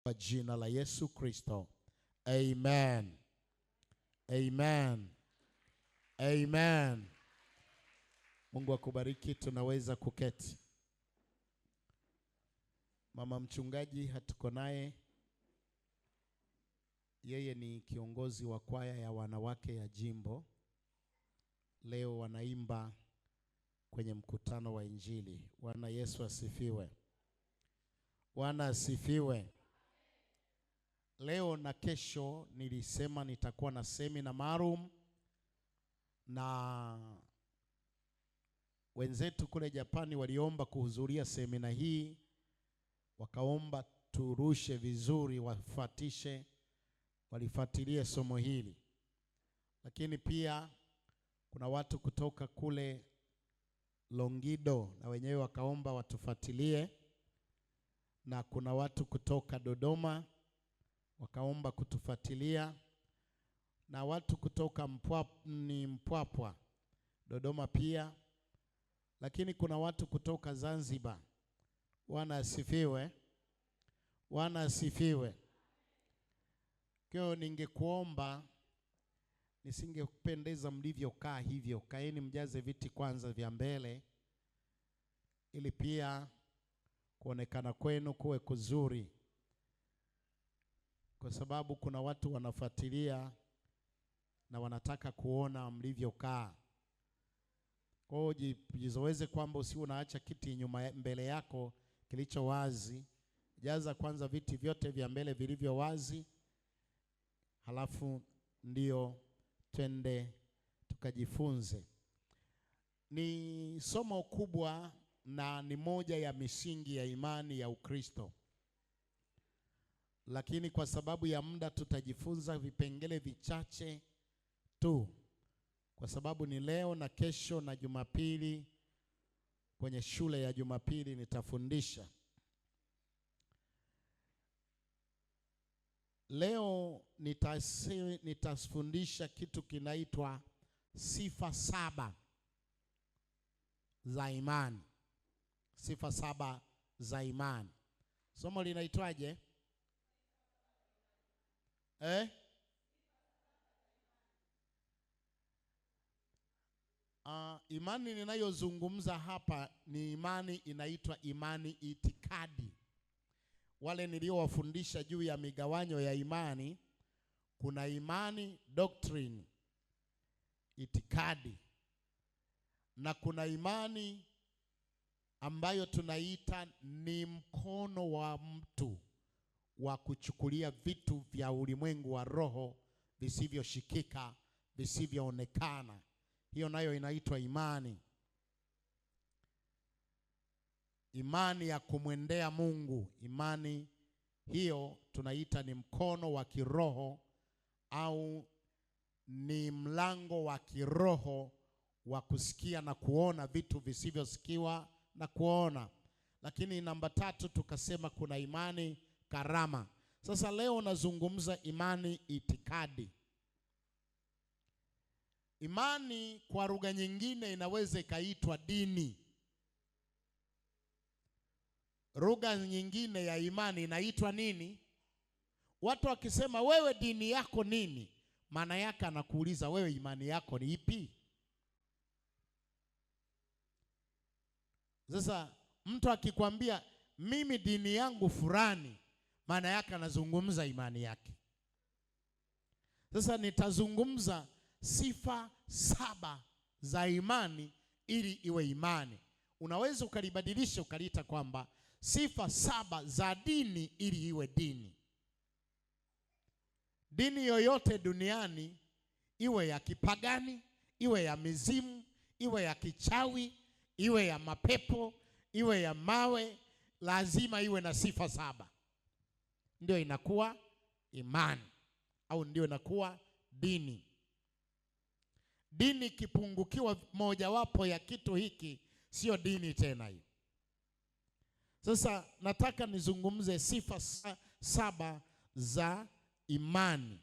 Kwa jina la Yesu Kristo. Amen. Amen. Amen. Mungu akubariki, tunaweza kuketi. Mama mchungaji hatuko naye. Yeye ni kiongozi wa kwaya ya wanawake ya jimbo. Leo wanaimba kwenye mkutano wa Injili. Bwana Yesu asifiwe. Bwana asifiwe. Leo na kesho nilisema nitakuwa na semina maalum, na wenzetu kule Japani waliomba kuhudhuria semina hii, wakaomba turushe vizuri, walifuatilie somo hili. Lakini pia kuna watu kutoka kule Longido na wenyewe wakaomba watufuatilie, na kuna watu kutoka Dodoma wakaomba kutufuatilia, na watu kutoka Mpwapwa Dodoma pia, lakini kuna watu kutoka Zanzibar. Bwana asifiwe. Bwana asifiwe. Kwa ningekuomba, nisingependeza mlivyokaa hivyo. Kaeni mjaze viti kwanza vya mbele, ili pia kuonekana kwenu kuwe kuzuri, kwa sababu kuna watu wanafuatilia na wanataka kuona mlivyokaa. Kwa hiyo jizoeze kwamba usiwe unaacha kiti nyuma mbele yako kilicho wazi. Jaza kwanza viti vyote vya mbele vilivyo wazi, halafu ndio twende tukajifunze. Ni somo kubwa na ni moja ya misingi ya imani ya Ukristo. Lakini kwa sababu ya muda tutajifunza vipengele vichache tu, kwa sababu ni leo na kesho na Jumapili kwenye shule ya Jumapili nitafundisha. Leo nitafundisha kitu kinaitwa sifa 7 za imani. Sifa 7 za imani. Somo linaitwaje? Imani ninayozungumza hapa ni imani inaitwa imani itikadi. Wale niliowafundisha juu ya migawanyo ya imani, kuna imani doctrine, itikadi, na kuna imani ambayo tunaita ni mkono wa mtu wa kuchukulia vitu vya ulimwengu wa roho visivyoshikika, visivyoonekana. Hiyo nayo inaitwa imani. Imani ya kumwendea Mungu. Imani hiyo tunaita ni mkono wa kiroho, au ni mlango wa kiroho wa kusikia na kuona vitu visivyosikiwa na kuona. Lakini namba 3 tukasema kuna imani karama. Sasa leo nazungumza imani itikadi. Imani kwa lugha nyingine inaweza ikaitwa dini. Lugha nyingine ya imani inaitwa nini? Watu wakisema wewe dini yako nini, maana yake anakuuliza wewe imani yako ni ipi? Sasa mtu akikwambia mimi dini yangu fulani, maana yake anazungumza imani yake. Sasa nitazungumza sifa 7 za imani ili iwe imani. Unaweza ukalibadilisha ukaliita kwamba sifa 7 za dini ili iwe dini. Dini yoyote duniani, iwe ya kipagani, iwe ya mizimu, iwe ya kichawi, iwe ya mapepo, iwe ya mawe, lazima iwe na sifa 7. Ndio inakuwa imani, au ndio inakuwa dini. Dini kipungukiwa mojawapo ya kitu hiki, sio dini tena hiyo. Sasa nataka nizungumze sifa 7 za imani.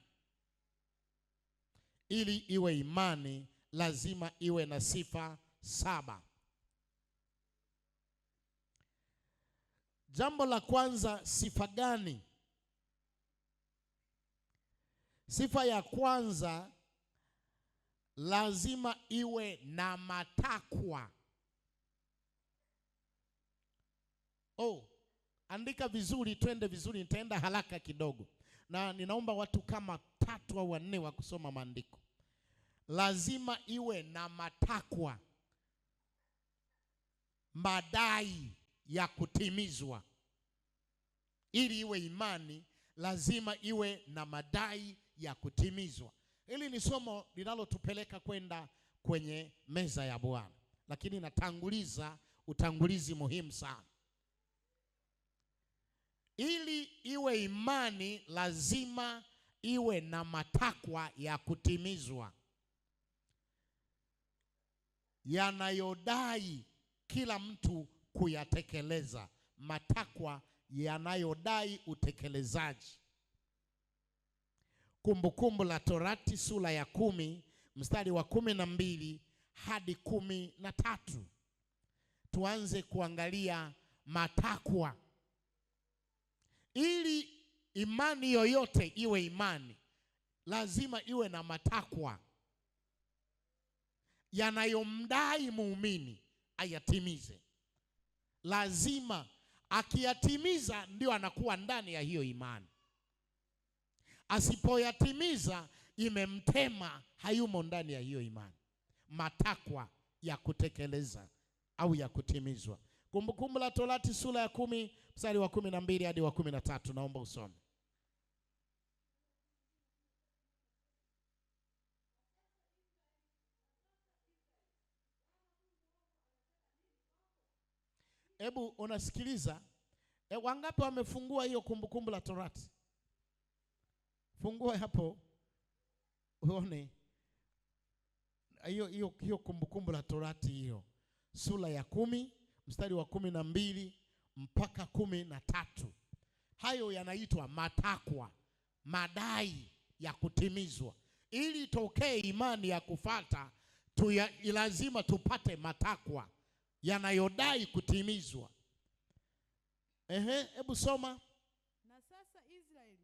Ili iwe imani lazima iwe na sifa 7. Jambo la kwanza, sifa gani Sifa ya kwanza, lazima iwe na matakwa. Andika vizuri, twende vizuri, nitaenda haraka kidogo. Na ninaomba watu kama 3 au 4 wa kusoma maandiko. Lazima iwe na matakwa, madai ya kutimizwa. Ili iwe imani, lazima iwe na madai ya kutimizwa. Hili ni somo linalotupeleka kwenda kwenye meza ya Bwana, lakini natanguliza utangulizi muhimu sana. Ili iwe imani, lazima iwe na matakwa ya kutimizwa, yanayodai kila mtu kuyatekeleza. Matakwa yanayodai utekelezaji. Kumbukumbu la Torati sura ya 10 mstari wa 12 hadi 13. Tuanze kuangalia matakwa. Ili imani yoyote iwe imani, lazima iwe na matakwa yanayomdai muumini ayatimize. Lazima akiyatimiza ndio anakuwa ndani ya hiyo imani. Asipoyatimiza imemtema, hayumo ndani ya hiyo imani. Matakwa ya kutekeleza au ya kutimizwa. Kumbukumbu la Torati sura ya 10 mstari wa 12 hadi wa 13, naomba usome. Hebu unasikiliza? Wangapi wamefungua hiyo kumbukumbu la Torati? Fungua hapo uone hiyo kumbukumbu la Torati, hiyo sura ya 10 mstari wa 12 mpaka 13. Hayo yanaitwa matakwa, madai ya kutimizwa. Ili itokee imani ya kufuata, lazima tupate matakwa yanayodai kutimizwa. Hebu soma. Na sasa Israeli,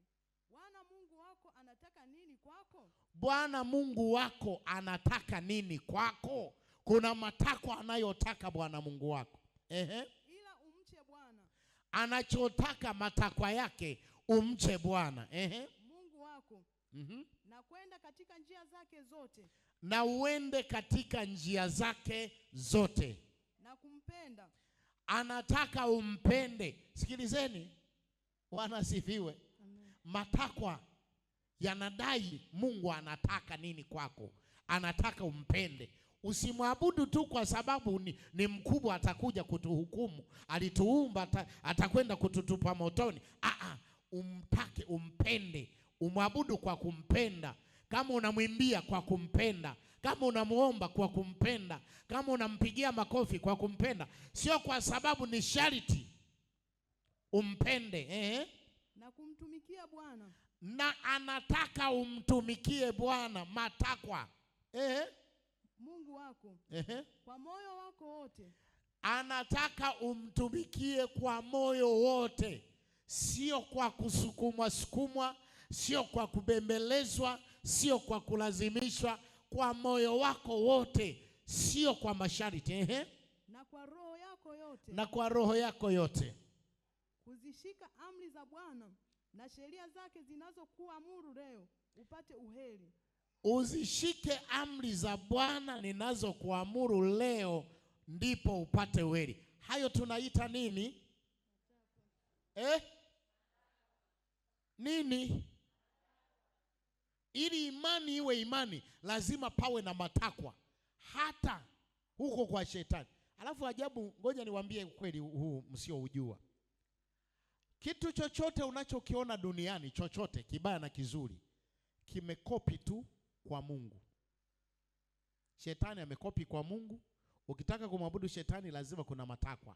Bwana Mungu wako anataka nini kwako? Bwana Mungu wako anataka nini kwako? Kuna matakwa anayotaka Bwana Mungu wako. Ila umche Bwana. Anachotaka, matakwa yake, umche Bwana Mungu wako. Na kwenda katika njia zake zote. Na uende katika njia zake zote. Na kumpenda. Anataka umpende. Sikilizeni, Bwana sifiwe. Matakwa yanadai Mungu anataka nini kwako. Anataka umpende. Usimwabudu tu kwa sababu ni mkubwa, atakuja kutuhukumu, alituumba, atakwenda kututupa motoni. Umtake, umpende, umwabudu kwa kumpenda. Kama unamwimbia, kwa kumpenda. Kama unamuomba, kwa kumpenda. Kama unampigia makofi, kwa kumpenda. Sio kwa sababu ni sharti. Umpende. Na kumtumikia Bwana. Na anataka umtumikie Bwana. Matakwa Mungu wako kwa moyo wako wote. Anataka umtumikie kwa moyo wote, sio kwa kusukumwa, sio kwa kubembelezwa, sio kwa kulazimishwa. Kwa moyo wako wote, sio kwa masharti. Na kwa roho yako yote. Na kwa roho yako yote. Kuzishika amri za Bwana na sheria zake zinazokuamuru leo, upate uheri. Uzishike amri za Bwana ninazokuamuru leo, ndipo upate uheri. Hayo tunaita nini? Nini? Ili imani iwe imani, lazima pawe na matakwa, hata huko kwa shetani. Alafu ajabu, ngoja niwaambie ukweli huu msioujua. Kitu chochote unachokiona duniani, chochote kibaya na kizuri, kimekopi tu kwa Mungu. Shetani amekopi kwa Mungu. Ukitaka kumwabudu shetani, lazima kuna matakwa.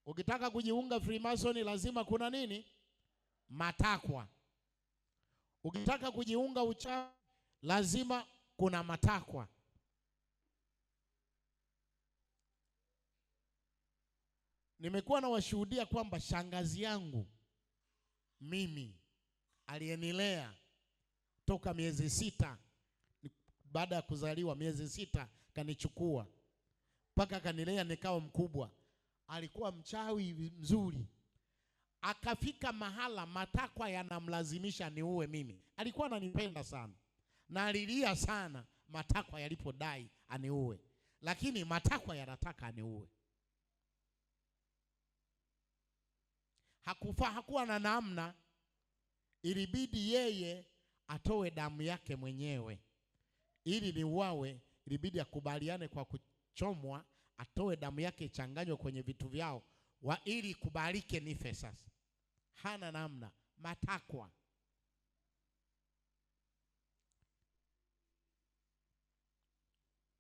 Ukitaka kujiunga Freemason, lazima kuna nini? Matakwa. Ukitaka kujiunga uchawi, lazima kuna matakwa. Nimekuwa na washuhudia kwamba shangazi yangu mimi, aliyenilea toka miezi 6, baada ya kuzaliwa miezi 6 kanichukua mpaka kanilea nikawa mkubwa. Alikuwa mchawi mzuri, akafika mahala matakwa yanamlazimisha niue mimi. Alikuwa ananipenda sana na alilia sana matakwa yalipodai aniue, lakini matakwa yanataka aniue. Hakuwa na namna, ilibidi yeye atoe damu yake mwenyewe ili niuawe. Ilibidi akubaliane kwa kuchomwa, atoe damu yake ichanganywe kwenye vitu vyao ili kubalike nife. Sasa hana namna, matakwa.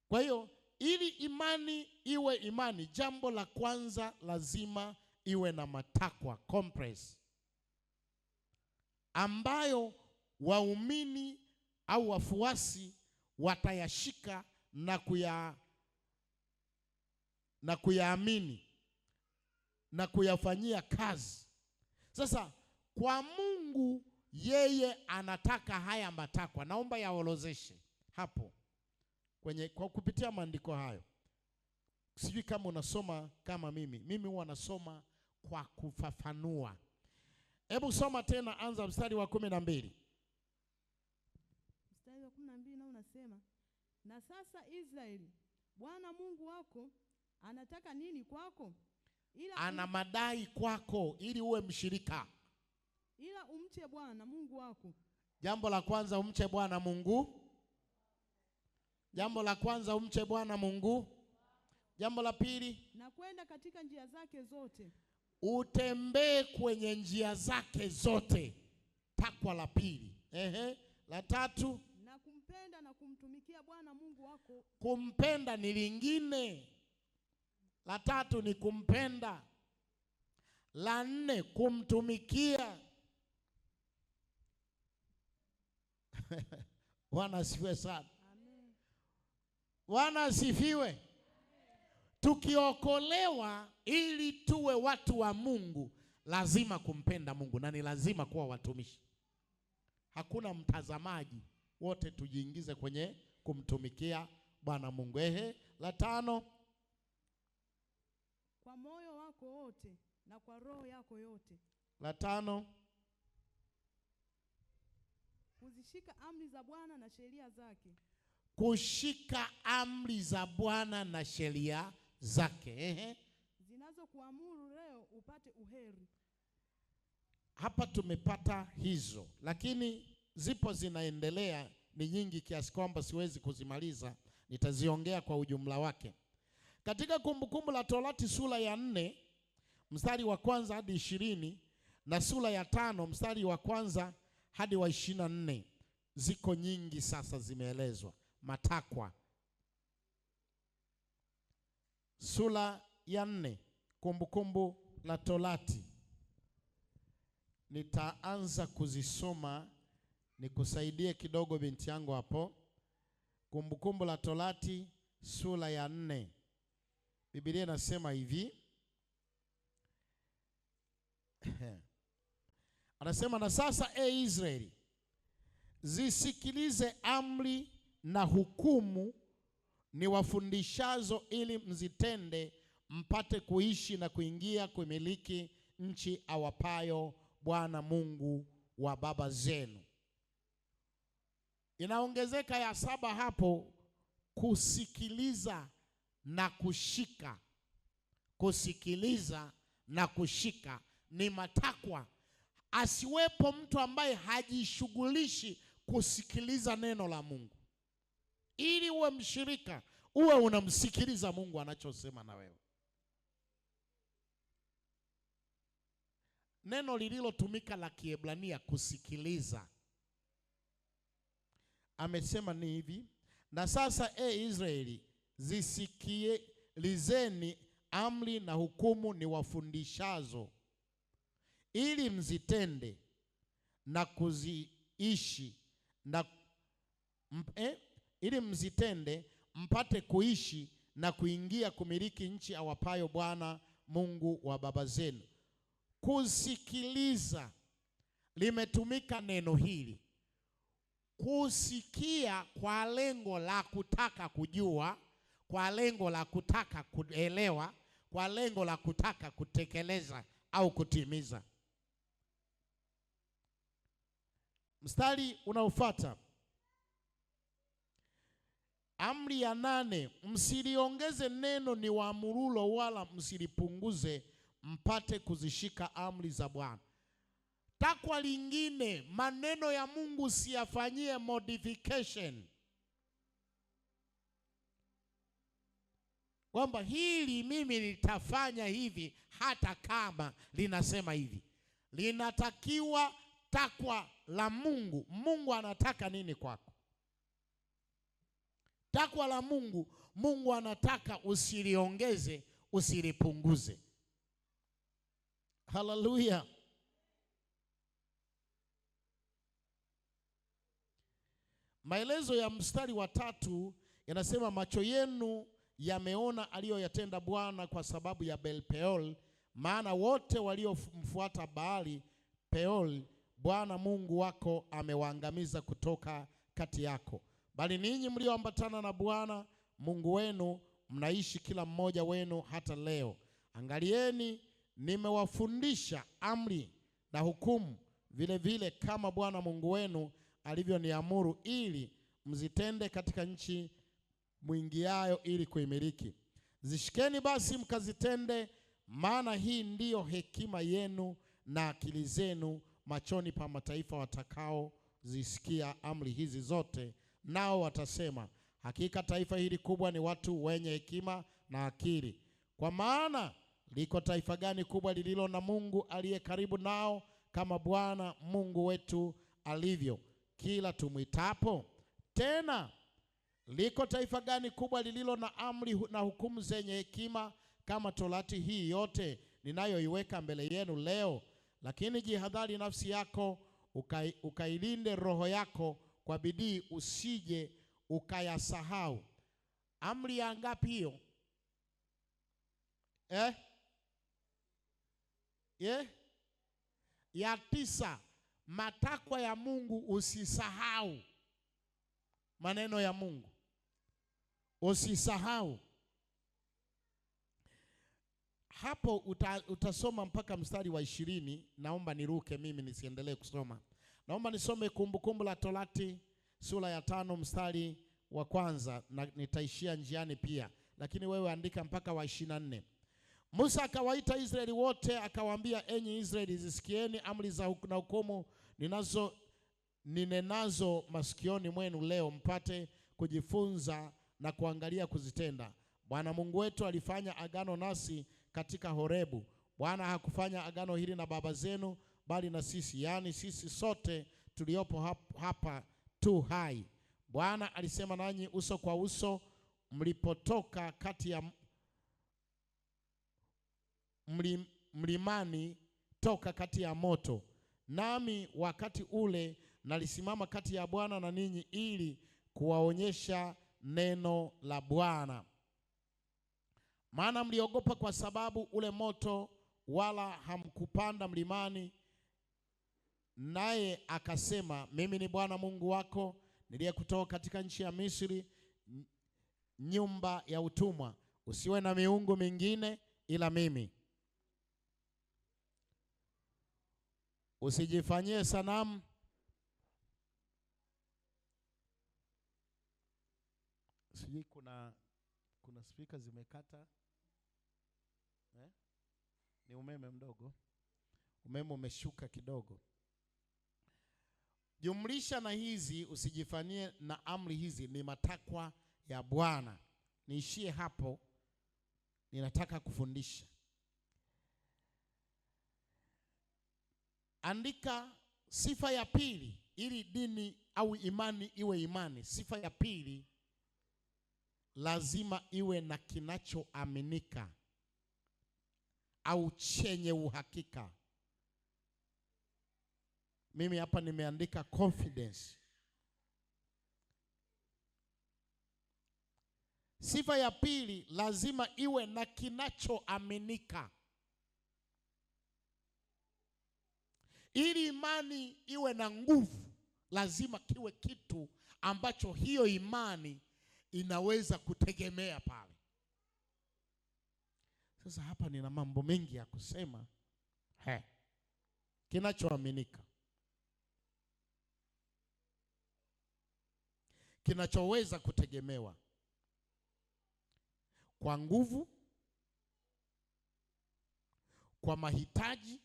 Kwa hiyo ili imani iwe imani, jambo la kwanza lazima iwe na matakwa, compress, ambayo waumini au wafuasi watayashika na kuyaamini na kuyafanyia kazi. Sasa kwa Mungu, yeye anataka haya matakwa. Naomba yaorozeshe hapo kwa kupitia maandiko hayo. Sijui kama unasoma kama mimi huwa nasoma kwa kufafanua. Hebu soma tena, anza mstari wa 12. Mstari wa 12 nao unasema, na sasa Israeli, Bwana Mungu wako anataka nini kwako? Ana madai kwako ili uwe mshirika. Ila umche Bwana Mungu wako. Jambo la kwanza, umche Bwana Mungu. Jambo la kwanza, umche Bwana Mungu. Jambo la pili, na kwenda katika njia zake zote. Utembee kwenye njia zake zote. Takwa la pili. La tatu, na kumpenda na kumtumikia Bwana Mungu wako. Kumpenda ni lingine. La tatu ni kumpenda. La 4, kumtumikia. Bwana asifiwe sana. Amen. Bwana asifiwe. Tukiokolewa ili tuwe watu wa Mungu, lazima kumpenda Mungu na ni lazima kuwa watumishi. Hakuna mtazamaji, wote tujiingize kwenye kumtumikia Bwana Mungu. La 5, kwa moyo wako wote na kwa roho yako yote. La 5, kuzishika amri za Bwana na sheria zake. Kushika amri za Bwana na sheria zake. Zinazokuamuru leo upate uheri. Hapa tumepata hizo, lakini zipo zinaendelea, ni nyingi kiasi kwamba siwezi kuzimaliza, nitaziongea kwa ujumla wake. Katika Kumbukumbu la Torati sura ya 4 mstari wa 1 hadi 20 na sura ya 5 mstari wa 1 hadi wa 24, ziko nyingi sasa zimeelezwa matakwa. Sura ya 4 Kumbukumbu la Torati, nitaanza kuzisoma, nikusaidie kidogo binti yangu hapo. Kumbukumbu la Torati sura ya 4, Biblia inasema hivi. Anasema, na sasa Israeli, zisikilize amri na hukumu niwafundishazo, ili mzitende, mpate kuishi na kuingia kumiliki nchi awapayo Bwana Mungu wa baba zenu. Inaongezeka ya 7 hapo, kusikiliza na kushika. Kusikiliza na kushika ni matakwa. Asiwepo mtu ambaye hajishughulishi kusikiliza neno la Mungu. Ili uwe mshirika, uwe unamsikiliza Mungu anachosema na wewe. Neno lililotumika la Kiebrania kusikiliza, amesema ni hivi, na sasa Israeli, zisikilizeni amri na hukumu niwafundishazo, ili mzitende na kuziishi ili mzitende, mpate kuishi na kuingia kumiliki nchi awapayo Bwana Mungu wa baba zenu. Kusikiliza limetumika neno hili kusikia kwa lengo la kutaka kujua, kwa lengo la kutaka kuelewa, kwa lengo la kutaka kutekeleza au kutimiza. Mstari unaofuata, amri ya 8, msiliongeze neno ni waamurulo wala msilipunguze, mpate kuzishika amri za Bwana. Takwa lingine, maneno ya Mungu siyafanyie modification, kwamba hili mimi nitafanya hivi hata kama linasema hivi. Linatakiwa takwa la Mungu. Mungu anataka nini kwako? Takwa la Mungu, Mungu anataka usiliongeze, usilipunguze. Haleluya. Maelezo ya mstari wa 3 yanasema, macho yenu yameona aliyoyatenda Bwana kwa sababu ya Baal-peor, maana wote waliomfuata Baali Peor Bwana Mungu wako amewaangamiza kutoka kati yako. Bali ninyi mlioambatana na Bwana Mungu wenu mnaishi kila mmoja wenu hata leo. Angalieni, nimewafundisha amri na hukumu vile vile kama Bwana Mungu wenu alivyoniamuru, ili mzitende katika nchi mwingiayo ili kuimiliki. Zishikeni basi mkazitende, maana hii ndiyo hekima yenu na akili zenu machoni pa mataifa watakao zisikia amri hizi zote, nao watasema, hakika taifa hili kubwa ni watu wenye hekima na akili. Kwa maana liko taifa gani kubwa lililo na Mungu aliye karibu nao kama Bwana Mungu wetu alivyo kila tumwitapo? Tena liko taifa gani kubwa lililo na amri na hukumu zenye hekima kama Torati hii yote ninayoiweka mbele yenu leo? Lakini jihadhari nafsi yako, ukailinde roho yako kwa bidii, usije ukayasahau. Amri ya ngapi hiyo? Ya 9. Matakwa ya Mungu, usisahau maneno ya Mungu, usisahau. Hapo utasoma mpaka mstari wa 20. Naomba niruke mimi nisiendelee kusoma. Naomba nisome Kumbukumbu la Torati sura ya 5 mstari wa 1, na nitaishia njiani pia, lakini wewe andika mpaka wa 24. Musa akawaita Israeli wote akawaambia, enyi Israeli, zisikieni amri za na hukumu ninenazo masikioni mwenu leo, mpate kujifunza na kuangalia kuzitenda. Bwana Mungu wetu alifanya agano nasi katika Horebu. Bwana hakufanya agano hili na baba zenu, bali na sisi, yaani sisi sote tuliopo hapa tu hai. Bwana alisema nanyi uso kwa uso mlipotoka kati ya mlimani toka kati ya moto. Nami wakati ule nalisimama kati ya Bwana na ninyi, ili kuwaonyesha neno la Bwana. Maana mliogopa kwa sababu ule moto, wala hamkupanda mlimani. Naye akasema, mimi ni Bwana Mungu wako niliyekutoa katika nchi ya Misri, nyumba ya utumwa. Usiwe na miungu mingine ila mimi. Usijifanyie sanamu. Sijui kuna speaker zimekata. Ni umeme mdogo. Umeme umeshuka kidogo. Jumlisha na hizi, usijifanyie na amri hizi ni matakwa ya Bwana. Niishie hapo. Ninataka kufundisha. Andika sifa ya pili ili dini au imani iwe imani. Sifa ya pili, lazima iwe na kinachoaminika au chenye uhakika. Mimi hapa nimeandika confidence. Sifa ya pili, lazima iwe na kinachoaminika. Ili imani iwe na nguvu, lazima kiwe kitu ambacho hiyo imani inaweza kutegemea pale. Sasa hapa nina mambo mengi ya kusema. Kinachoaminika, kinachoweza kutegemewa kwa nguvu, kwa mahitaji,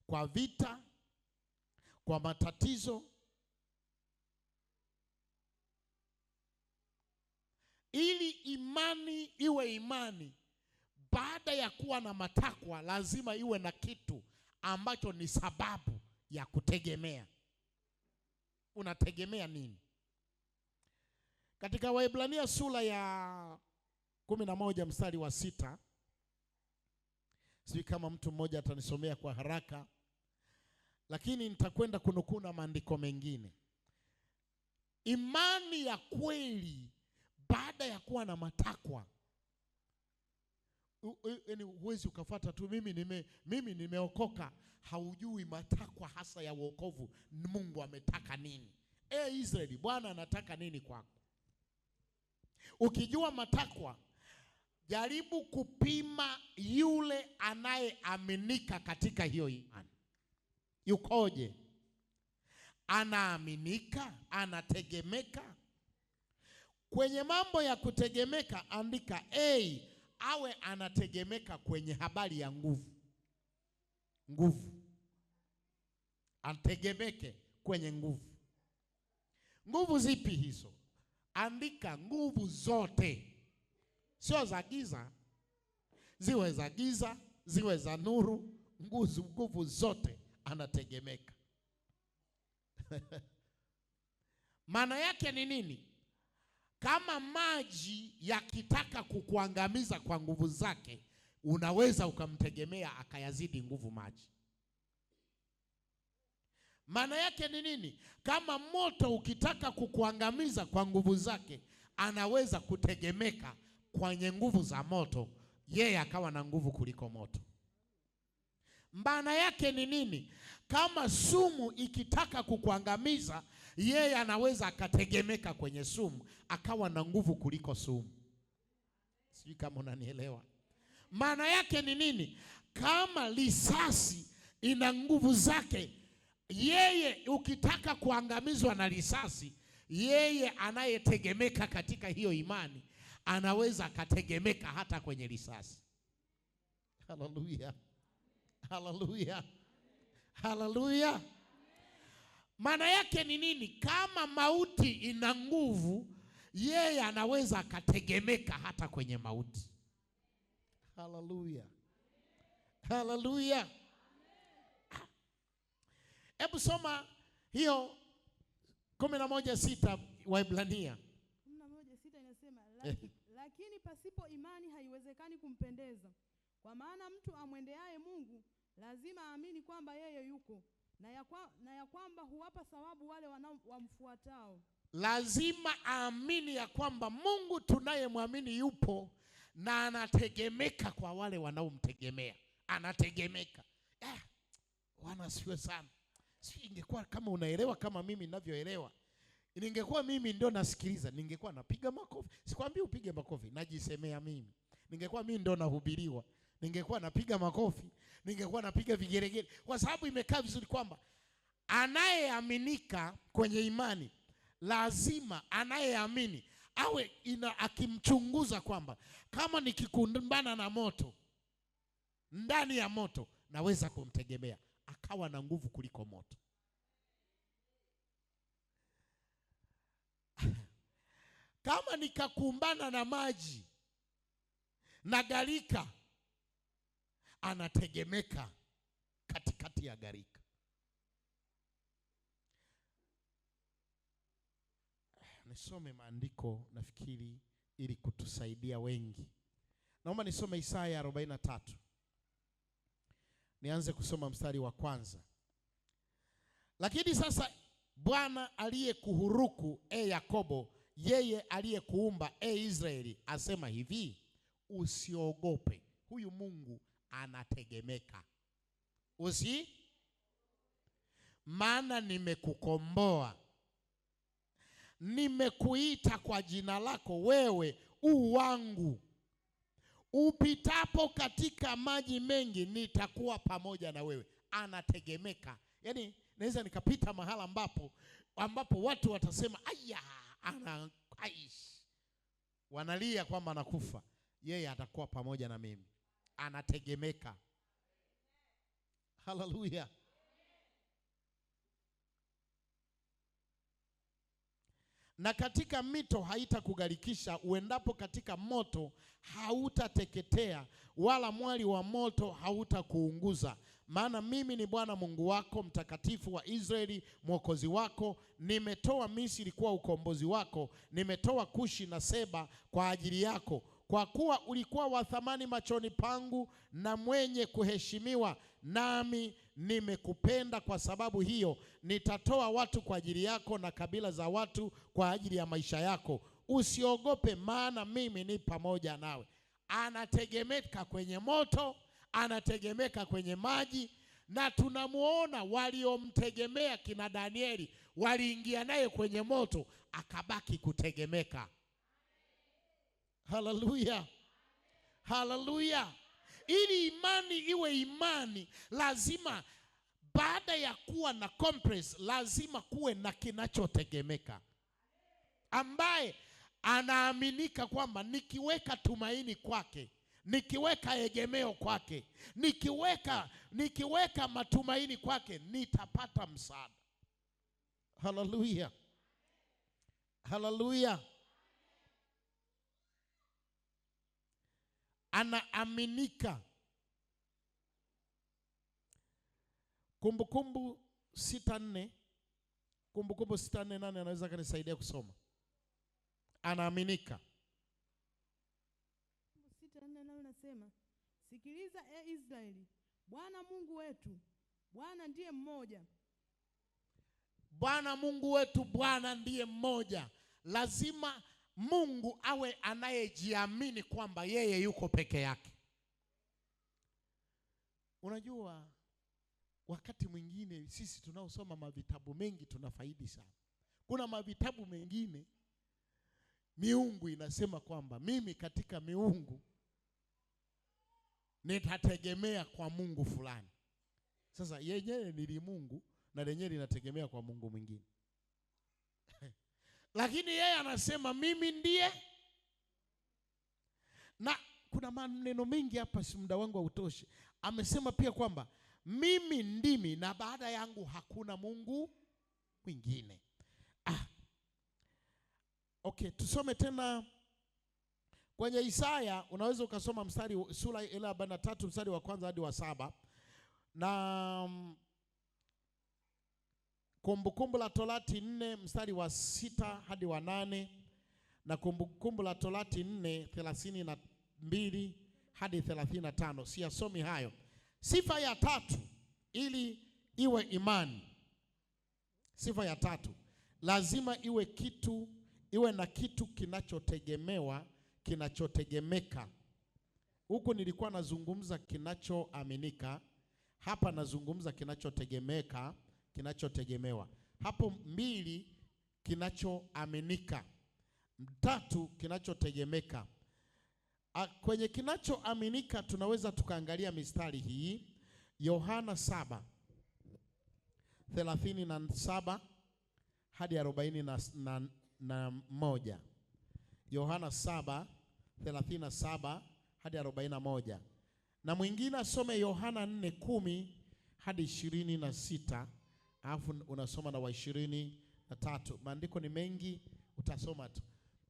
kwa vita, kwa matatizo. Ili imani iwe imani, baada ya kuwa na matakwa, lazima iwe na kitu ambacho ni sababu ya kutegemea. Unategemea nini? Katika Waebrania sura ya 11 mstari wa 6, sijui kama mtu mmoja atanisomea kwa haraka, lakini nitakwenda kunukuu na maandiko mengine. Imani ya kweli baada ya kuwa na matakwa, yaani huwezi ukafuata tu mimi nimeokoka, haujui matakwa hasa ya wokovu. Mungu ametaka nini? Israeli, Bwana anataka nini kwako? Ukijua matakwa, jaribu kupima yule anayeaminika katika hiyo imani. Yukoje? Anaaminika? Anategemeka? Kwenye mambo ya kutegemeka, andika awe anategemeka kwenye habari ya nguvu. Nguvu. Ategemeke kwenye nguvu. Nguvu zipi hizo? Andika nguvu zote. Sio za giza. Ziwe za giza, ziwe za nuru, nguvu zote anategemeka. Maana yake ni nini? Kama maji yakitaka kukuangamiza kwa nguvu zake, unaweza ukamtegemea akayazidi nguvu maji. Maana yake ni nini? Kama moto ukitaka kukuangamiza kwa nguvu zake, anaweza kutegemeka kwenye nguvu za moto, yeye akawa na nguvu kuliko moto. Maana yake ni nini? Kama sumu ikitaka kukuangamiza, yeye anaweza akategemeka kwenye sumu, akawa na nguvu kuliko sumu. Sijui kama unanielewa. Maana yake ni nini? Kama risasi ina nguvu zake, yeye ukitaka kuangamizwa na risasi, yeye anayetegemeka katika hiyo imani anaweza akategemeka hata kwenye risasi. Haleluya. Haleluya. Haleluya. Maana yake ni nini? Kama mauti ina nguvu, yeye anaweza akategemeka hata kwenye mauti. Haleluya. Haleluya. Hebu soma hiyo 11:6 Waebrania. 11:6 inasema, lakini pasipo imani haiwezekani kumpendeza. Kwa maana mtu amwendeaye Mungu lazima aamini kwamba yeye yuko, na ya kwamba huwapa thawabu wale wamfuatao. Lazima aamini ya kwamba Mungu tunayemwamini yupo na anategemeka kwa wale wanaomtegemea. Anategemeka. Wanasiwe sana. Si ingekuwa kama unaelewa kama mimi ninavyoelewa. Ningekuwa mimi ndio nasikiliza, ningekuwa napiga makofi. Sikwambii upige makofi, najisemea mimi. Ningekuwa mimi ndio nahubiriwa, ningekuwa napiga makofi, ningekuwa napiga vigeregere, kwa sababu imekaa vizuri kwamba anayeaminika kwenye imani, lazima anayeamini awe akimchunguza kwamba kama nikikumbana na moto, ndani ya moto naweza kumtegemea, akawa na nguvu kuliko moto. Kama nikakumbana na maji na gharika, anategemeka katikati ya gharika. Nisome maandiko nafikiri ili kutusaidia wengi. Naomba nisome Isaya 43. Nianze kusoma mstari wa kwanza. Lakini sasa Bwana aliyekuhuruku, Yakobo, yeye aliyekuumba, Israeli, asema hivi, usiogope. Huyu Mungu anategemeka. maana nimekukomboa. Nimekuita kwa jina lako, wewe u wangu. Upitapo katika maji mengi, nitakuwa pamoja na wewe. Anategemeka. Yaani naweza nikapita mahala ambapo watu watasema aya, aish, wanalia kwamba anakufa, yeye atakuwa pamoja na mimi. Anategemeka. Haleluya. Na katika mito haitakugharikisha, uendapo katika moto hautateketea, wala mwali wa moto hautakuunguza. Maana mimi ni Bwana Mungu wako, mtakatifu wa Israeli, mwokozi wako. Nimetoa Misri kuwa ukombozi wako, nimetoa Kushi na Seba kwa ajili yako. Kwa kuwa ulikuwa wa thamani machoni pangu na mwenye kuheshimiwa, nami nimekupenda. Kwa sababu hiyo nitatoa watu kwa ajili yako na kabila za watu kwa ajili ya maisha yako. Usiogope, maana mimi ni pamoja nawe. Anategemeka kwenye moto, anategemeka kwenye maji. Na tunamuona waliomtegemea kina Danieli, waliingia naye kwenye moto, akabaki kutegemeka. Haleluya. Haleluya. Ili imani iwe imani, lazima baada ya kuwa na compress, lazima kuwe na kinachotegemeka, ambaye anaaminika kwamba nikiweka tumaini kwake, nikiweka egemeo kwake, nikiweka matumaini kwake, nitapata msaada. Haleluya. Haleluya. Anaaminika. Kumbukumbu 6:4. Kumbukumbu 6:4, nani anaweza kanisaidia kusoma? Anaaminika. 6:4 nayo nasema, sikiliza Israeli, Bwana Mungu wetu, Bwana ndiye mmoja. Bwana Mungu wetu, Bwana ndiye mmoja. Lazima Mungu awe anayejiamini kwamba yeye yuko peke yake. Unajua, wakati mwingine sisi tunaosoma mavitabu mengi tunafaidi sana. Kuna mavitabu mengine miungu inasema kwamba mimi katika miungu nitategemea kwa Mungu fulani. Sasa yenyewe ni Mungu na lenyewe linategemea kwa Mungu mwingine. Lakini yeye anasema mimi ndiye. Na kuna maneno mengi hapa, si muda wangu hautoshi. Amesema pia kwamba mimi ndimi na baada yangu hakuna Mungu mwingine. Okay, tusome tena kwenye Isaya. Unaweza ukasoma sura ile 43 mstari wa kwanza hadi wa 7. Na Kumbukumbu la Torati 4 mstari wa 6 hadi wa 8, na Kumbukumbu la Torati 4:32 hadi 35. Siyasomi hayo. Sifa ya tatu ili iwe imani. Sifa ya tatu, lazima iwe na kitu kinachotegemewa, kinachotegemeka. Huko nilikuwa nazungumza kinachoaminika, hapa nazungumza kinachotegemeka, kinachotegemewa. Hapo 2 kinachoaminika, 3 kinachotegemeka. Kwenye kinachoaminika tunaweza tukaangalia mistari hii. Yohana 7:37 hadi 41. Yohana 7:37 hadi 41. Na mwingine asome Yohana 4:10 hadi 26. Alafu unasoma na wa 23. Maandiko ni mengi, utasoma tu.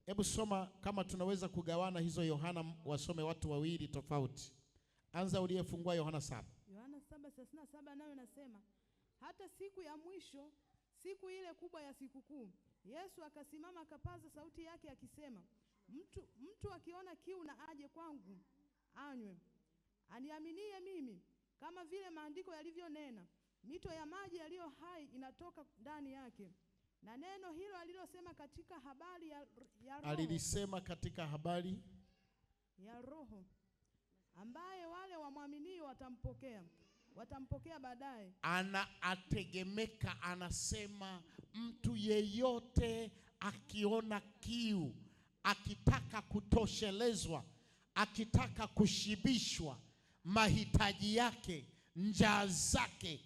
Hebu soma kama tunaweza kugawana hizo Yohana, wasome watu wawili tofauti. Anza uliyefungua Yohana 7. Yohana 7:37 nayo nasema, hata siku ya mwisho, siku ile kubwa ya sikukuu, Yesu akasimama akapaza sauti yake akisema, mtu akiona kiu na aje kwangu anywe. Aniaminie mimi, kama vile maandiko yalivyonena, mito ya maji yaliyo hai inatoka ndani yake. Na neno hilo alilosema katika habari ya Roho, alilisema katika habari ya Roho ambaye wale wamwaminio watampokea. watampokea baadaye. Ategemeka, anasema mtu yeyote akiona kiu, akitaka kutoshelezwa, akitaka kushibishwa mahitaji yake, njaa zake,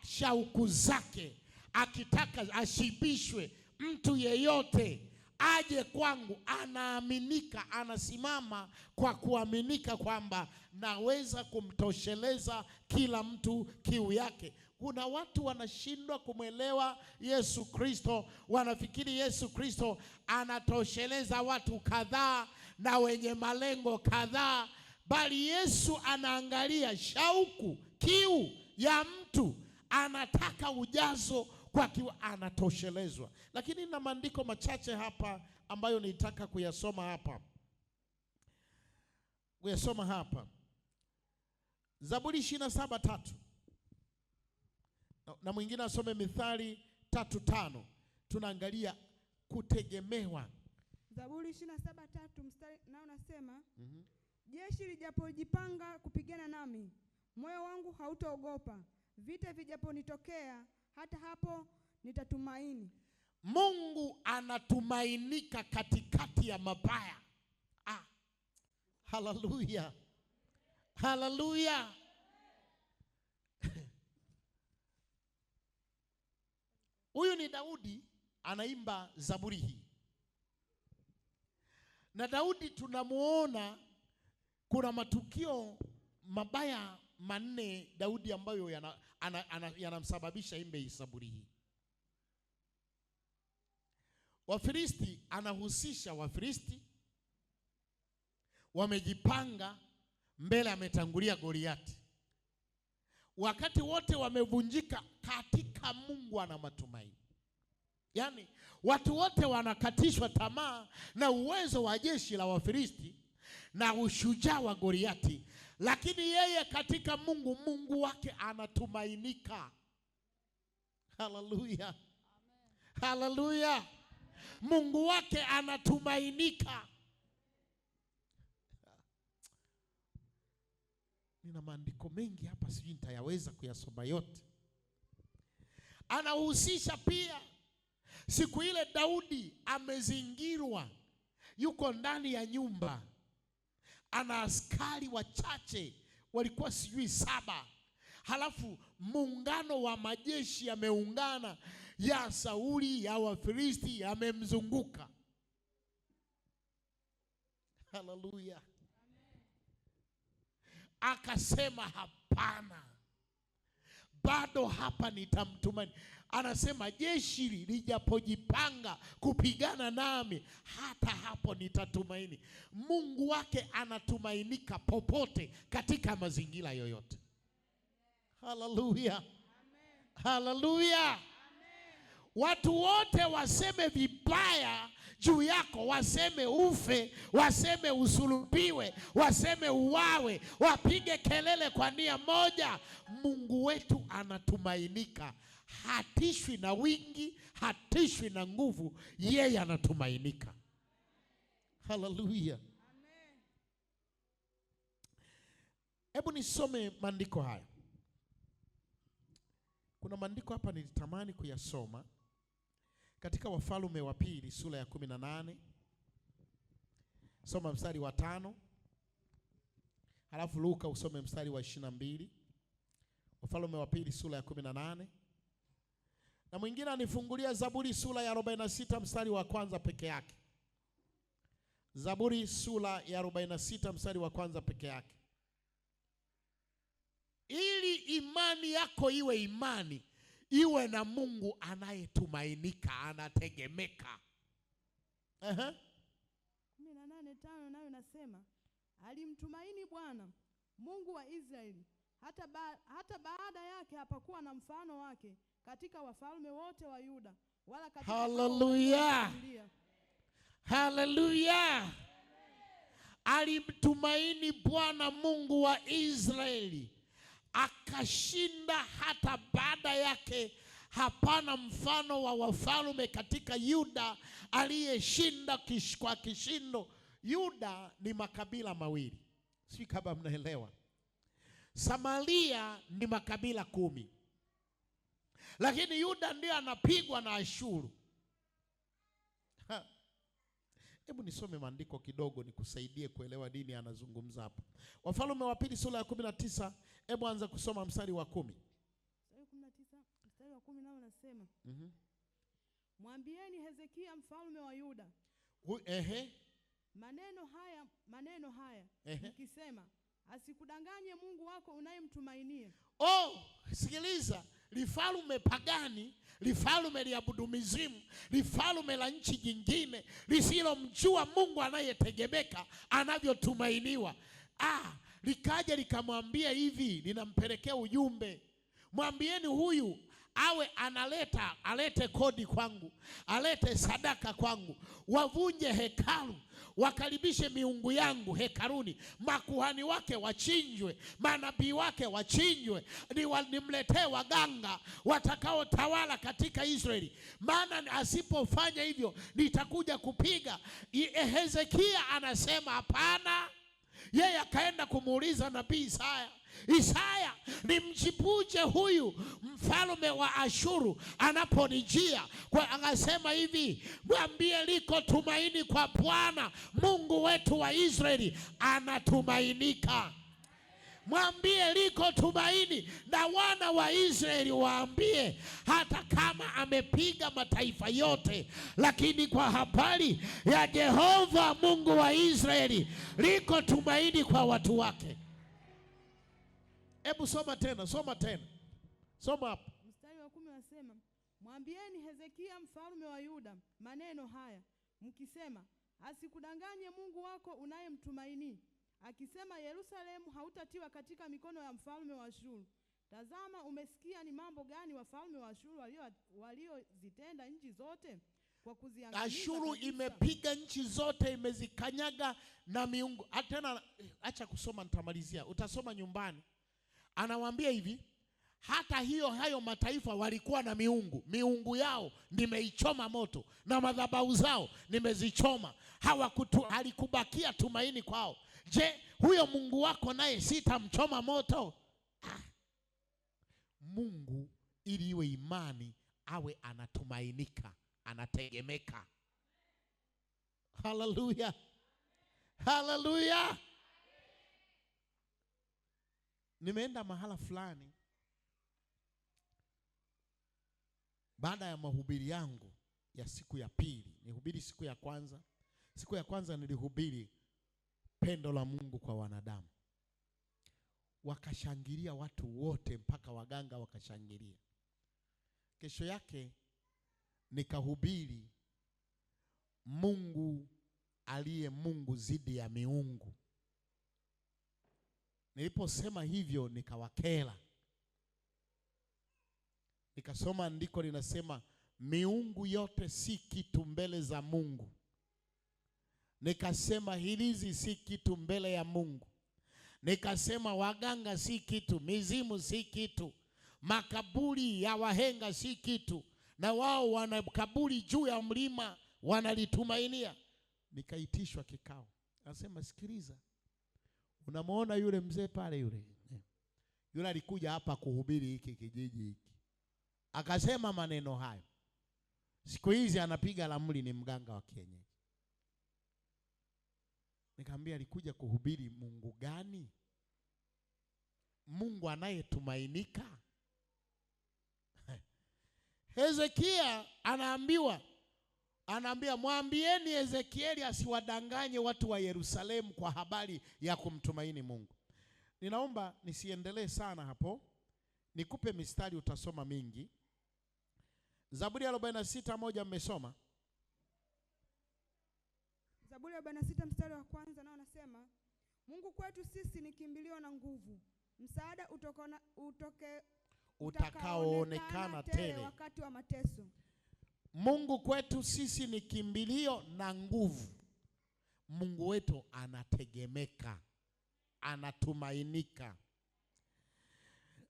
shauku zake, akitaka ashibishwe, mtu yeyote aje kwangu. Anaaminika, anasimama kwa kuaminika kwamba naweza kumtosheleza kila mtu kiu yake. Kuna watu wanashindwa kumwelewa Yesu Kristo, wanafikiri Yesu Kristo anatosheleza watu kadhaa na wenye malengo kadhaa, bali Yesu anaangalia shauku, kiu ya mtu, anataka ujazo kwa kiu, anatoshelezwa. Lakini na maandiko machache hapa ambayo nitaka kuyasoma hapa. Zaburi 27:3. Na mwingine asome Mithali 3:5. Tunaangalia kutegemewa. Zaburi 27:3 mstari nao unasema, jeshi lijapojipanga kupigana nami, moyo wangu hautaogopa. Vita vijaponitokea, hata hapo nitatumaini. Mungu anatumainika katikati ya mabaya. Haleluya. Haleluya. Huyu ni Daudi anaimba zaburi hii. Na Daudi tunamuona kuna matukio mabaya manne Daudi ambayo yanamsababisha imbe hii zaburi hii. Wafilisti, anahusisha Wafilisti wamejipanga mbele, ametangulia Goliati. Wakati wote wamevunjika, katika Mungu ana matumaini. Yaani watu wote wanakatishwa tamaa na uwezo wa jeshi la Wafilisti na ushujaa wa Goliati, lakini yeye katika Mungu, Mungu wake anatumainika. Haleluya. Haleluya. Mungu wake anatumainika. Nina maandiko mengi hapa, sijui nitayaweza kuyasoma yote. Anahusisha pia siku ile Daudi amezingirwa, yuko ndani ya nyumba, ana askari wachache, walikuwa sijui 7. Halafu muungano wa majeshi yameungana, ya Sauli, ya Wafilisti yamemzunguka. Haleluya. Akasema hapana, bado hapa nitamtumaini. Anasema jeshi lijapojipanga kupigana nami, hata hapo nitatumaini. Mungu wake anatumainika popote, katika mazingira yoyote. Haleluya. Haleluya. Watu wote waseme vibaya juu yako, waseme ufe, waseme usulubiwe, waseme uwawe, wapige kelele kwa nia moja, Mungu wetu anatumainika. Hatishwi na wingi, hatishwi na nguvu, yeye anatumainika. Haleluya. Hebu nisome maandiko haya. Kuna maandiko hapa nilitamani kuyasoma katika Wafalme wa Pili sura ya 18. Soma mstari wa 5. Halafu Luka usome mstari wa 22. Wafalme wa Pili sura ya 18. Na mwingine anifungulia Zaburi sura ya 46 mstari wa kwanza peke yake. Zaburi sura ya 46 mstari wa kwanza peke yake. Ili imani yako iwe imani, iwe na Mungu anayetumainika, anategemeka. 18:5 nayo nasema, alimtumaini Bwana Mungu wa Israeli, hata baada yake hapakuwa na mfano wake katika wafalme wote wa Yuda, wala katika Haleluya. Haleluya. Alimtumaini Bwana Mungu wa Israeli, akashinda. Hata baada yake hapana mfano wa wafalme katika Yuda aliyeshinda kwa kishindo. Yuda ni makabila mawili, sio kama mnaelewa. Samaria ni makabila 10, lakini Yuda ndiye anapigwa na Ashuru. Hebu nisome maandiko kidogo nikusaidie kuelewa dini anazungumza hapa. Wafalme wa pili sura ya 19, hebu anza kusoma mstari wa 10. Mstari wa 10 nao unasema, mwambieni Hezekia mfalme wa Yuda maneno haya ukisema, asikudanganye Mungu wako unayemtumainia. Sikiliza, lifalume pagani, lifalume liabudu mizimu, lifalume la nchi nyingine lisilomjua Mungu anayetegemeka anavyotumainiwa, likaja likamwambia hivi, linampelekea ujumbe, mwambieni huyu awe alete kodi kwangu, alete sadaka kwangu, wavunje hekalu, wakaribishe miungu yangu hekaluni, makuhani wake wachinjwe, manabii wake wachinjwe, nimletee waganga watakaotawala katika Israeli, maana asipofanya hivyo nitakuja kupiga. Hezekia anasema hapana. Yeye akaenda kumuuliza nabii Isaya, nimjibuje huyu mfalme wa Ashuru anaponijia? Akasema hivi, mwambie liko tumaini kwa Bwana Mungu wetu wa Israeli, anatumainika. Mwambie liko tumaini, na wana wa Israeli waambie, hata kama amepiga mataifa yote, lakini kwa habari ya Jehova Mungu wa Israeli liko tumaini kwa watu wake. Hebu soma tena. Soma hapo. Mstari wa 10 unasema, mwambieni Hezekia mfalme wa Yuda maneno haya mkisema, asikudanganye Mungu wako unayemtumaini, akisema, Yerusalemu hautatiwa katika mikono ya mfalme wa Ashuru. Tazama, umesikia ni mambo gani wafalme wa Ashuru waliozitenda nchi zote kwa kuziangamiza. Ashuru imepiga nchi zote, imezikanyaga na miungu. Tena acha kusoma, nitamalizia, utasoma nyumbani. Anawaambia hivi, hata hayo mataifa walikuwa na miungu yao nimeichoma moto, na madhabahu zao nimezichoma, halikubakia tumaini kwao. Je, huyo Mungu wako naye sitamchoma moto? Mungu ili iwe imani awe anatumainika, anategemeka. Haleluya, haleluya. Nimeenda mahala fulani baada ya mahubiri yangu ya siku ya pili. Nihubiri siku ya kwanza. Siku ya kwanza nilihubiri pendo la Mungu kwa wanadamu. Wakashangilia watu wote, mpaka waganga wakashangilia. Kesho yake nikahubiri Mungu aliye Mungu zidi ya miungu. Niliposema hivyo nikawakela. Nikasoma andiko linasema miungu yote si kitu mbele za Mungu. Nikasema hilizi si kitu mbele ya Mungu. Nikasema waganga si kitu, mizimu si kitu, makaburi ya wahenga si kitu, na wao wana kaburi juu ya mlima wanalitumainia. Nikaitishwa kikao. Nasema sikiliza, unamwona yule mzee pale yule alikuja hapa kuhubiri hiki kijiji hiki, akasema maneno hayo. Siku hizi anapiga ramli, ni mganga wa kienyeji. Nikamwambia alikuja kuhubiri Mungu gani? Mungu anayetumainika? Hezekia anaambia mwambieni Ezekieli asiwadanganye watu wa Yerusalemu kwa habari ya kumtumaini Mungu. Ninaomba nisiendelee sana hapo, nikupe mistari, utasoma mingi. Zaburi ya 46:1 mmesoma? Zaburi ya 46 mstari wa 1 nao nasema, Mungu kwetu sisi ni kimbilio na nguvu, msaada utakaoonekana tele wakati wa mateso. Mungu kwetu sisi ni kimbilio na nguvu. Mungu wetu anategemeka, anatumainika.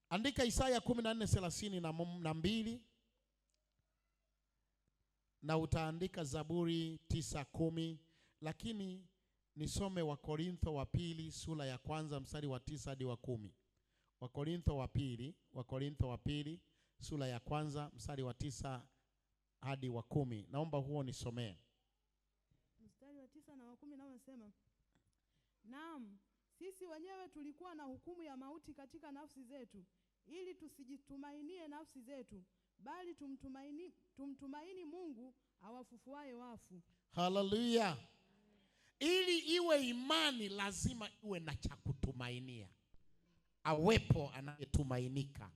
Andika Isaya 14:32 na utaandika Zaburi 9:10, lakini nisome Wakorintho wa pili sura ya 1 mstari wa 9 hadi wa 10. Wakorintho wa pili sura ya kwanza mstari wa 9 hadi wa 10. Naomba huo nisomee. Mstari wa 9 na wa 10 nao unasema, naam, sisi wenyewe tulikuwa na hukumu ya mauti katika nafsi zetu, ili tusijitumainie nafsi zetu, bali tumtumaini Mungu awafufuaye wafu. Haleluya. Ili iwe imani lazima iwe na cha kutumainia, awepo anayetumainika.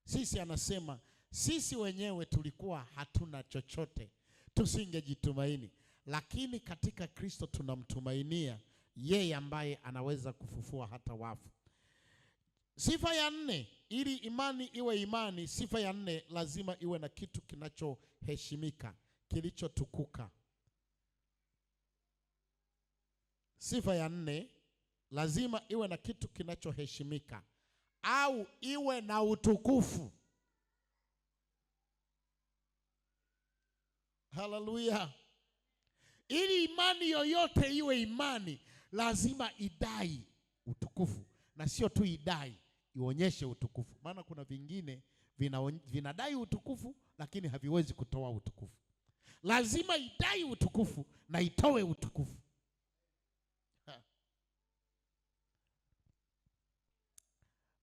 Sisi anasema sisi wenyewe tulikuwa hatuna chochote, tusingejitumaini, lakini katika Kristo tunamtumainia yeye ambaye anaweza kufufua hata wafu. Sifa ya 4, ili imani iwe imani, sifa ya 4 lazima iwe na kitu kinachoheshimika, kilichotukuka. Sifa ya 4 lazima iwe na kitu kinachoheshimika au iwe na utukufu. Haleluya. Ili imani yoyote iwe imani, lazima idai utukufu, na sio tu idai, ionyeshe utukufu. Maana kuna vingine vinadai utukufu lakini haviwezi kutoa utukufu. Lazima idai utukufu na itoe utukufu.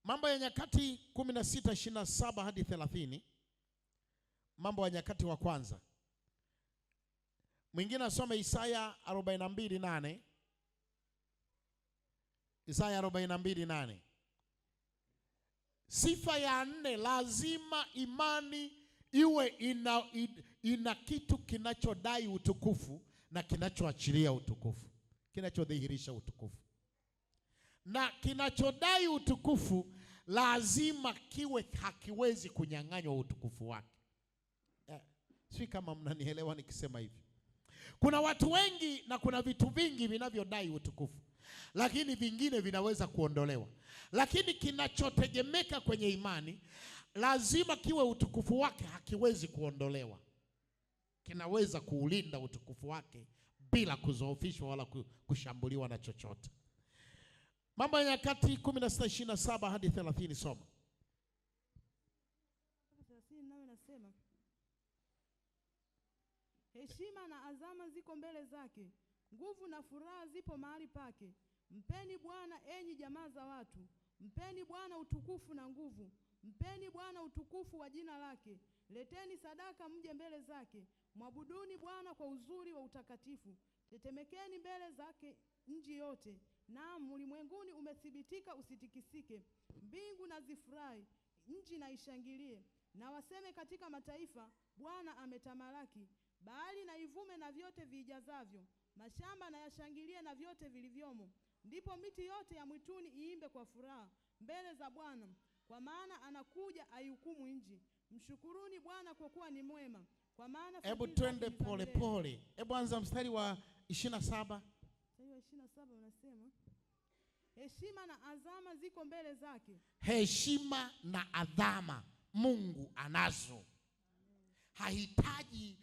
Mambo ya Nyakati 16:27 hadi 30. Mambo ya Nyakati wa kwanza. Mwingine asome Isaya 42:8. Isaya 42:8. Sifa ya 4, lazima imani iwe ina kitu kinachodai utukufu na kinachoachilia utukufu, kinachodhihirisha utukufu. Na kinachodai utukufu lazima kiwe hakiwezi kunyang'anywa utukufu wake. Sio kama mnanielewa nikisema hivi. Kuna watu wengi na kuna vitu vingi vinavyodai utukufu, lakini vingine vinaweza kuondolewa. Lakini kinachotegemeka kwenye imani lazima kiwe utukufu wake hakiwezi kuondolewa. Kinaweza kuulinda utukufu wake bila kuzoofishwa wala kushambuliwa na chochote. Mambo ya Nyakati 16:27 hadi 30, soma. 30 nayo nasema, heshima na azama ziko mbele zake, nguvu na furaha zipo mahali pake. Mpeni Bwana enyi jamaa za watu, mpeni Bwana utukufu na nguvu. Mpeni Bwana utukufu wa jina lake. Leteni sadaka mje mbele zake. Mwabuduni Bwana kwa uzuri wa utakatifu. Tetemekeni mbele zake nchi yote. Naam, ulimwenguni umethibitika usitikisike. Mbingu na zifurahi, nchi na ishangilie. Na waseme katika mataifa, Bwana ametamalaki. Bahari na ivume na vyote vijazavyo. Mashamba na yashangilie na vyote vilivyomo. Ndipo miti yote ya mwituni iimbe kwa furaha mbele za Bwana, kwa maana anakuja aihukumu nchi. Mshukuruni Bwana kwa kuwa ni mwema, kwa maana hebu twende pole pole. Hebu anza mstari wa 27. Mstari wa 27 unasema, heshima na adhama ziko mbele zake. Heshima na adhama Mungu anazo. Hahitaji,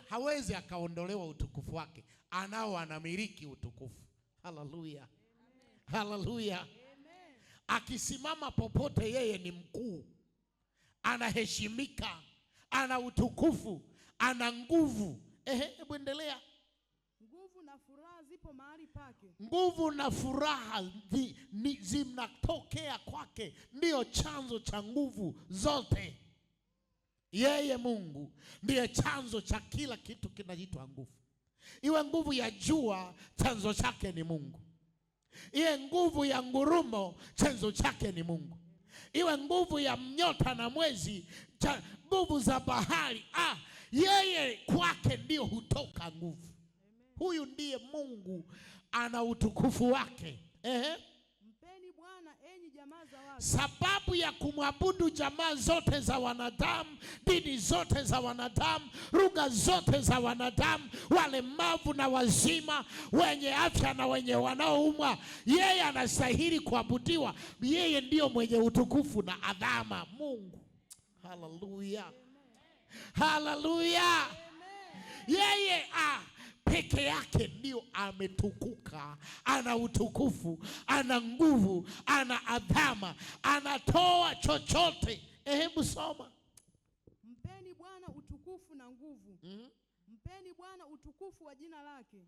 hawezi akaondolewa utukufu wake. Anao, anamiliki utukufu. Haleluya. Haleluya. Akisimama popote yeye ni mkuu. Anaheshimika, ana utukufu, ana nguvu. Hebu endelea. Nguvu na furaha zipo mahali pake. Nguvu na furaha zinatokea kwake, ndio chanzo cha nguvu zote. Yeye Mungu ndiye chanzo cha kila kitu kinaitwa nguvu. Iwe nguvu ya jua, chanzo chake ni Mungu. Iwe nguvu ya ngurumo, chanzo chake ni Mungu. Iwe nguvu ya nyota na mwezi, nguvu za bahari, yeye kwake ndio hutoka nguvu. Huyu ndiye Mungu, ana utukufu wake. Mpeni Bwana enyi jamaa za watu. Sababu ya kumwabudu jamaa zote za wanadamu, dini zote za wanadamu, lugha zote za wanadamu, walemavu na wazima, wenye afya na wenye wanaoumwa, yeye anastahili kuabudiwa. Yeye ndio mwenye utukufu na adhama, Mungu. Haleluya. Haleluya. Yeye peke yake ndio ametukuka, ana utukufu, ana nguvu, ana adhama, anatoa chochote. Hebu soma. Mpeni Bwana utukufu na nguvu. Mpeni Bwana utukufu wa jina lake.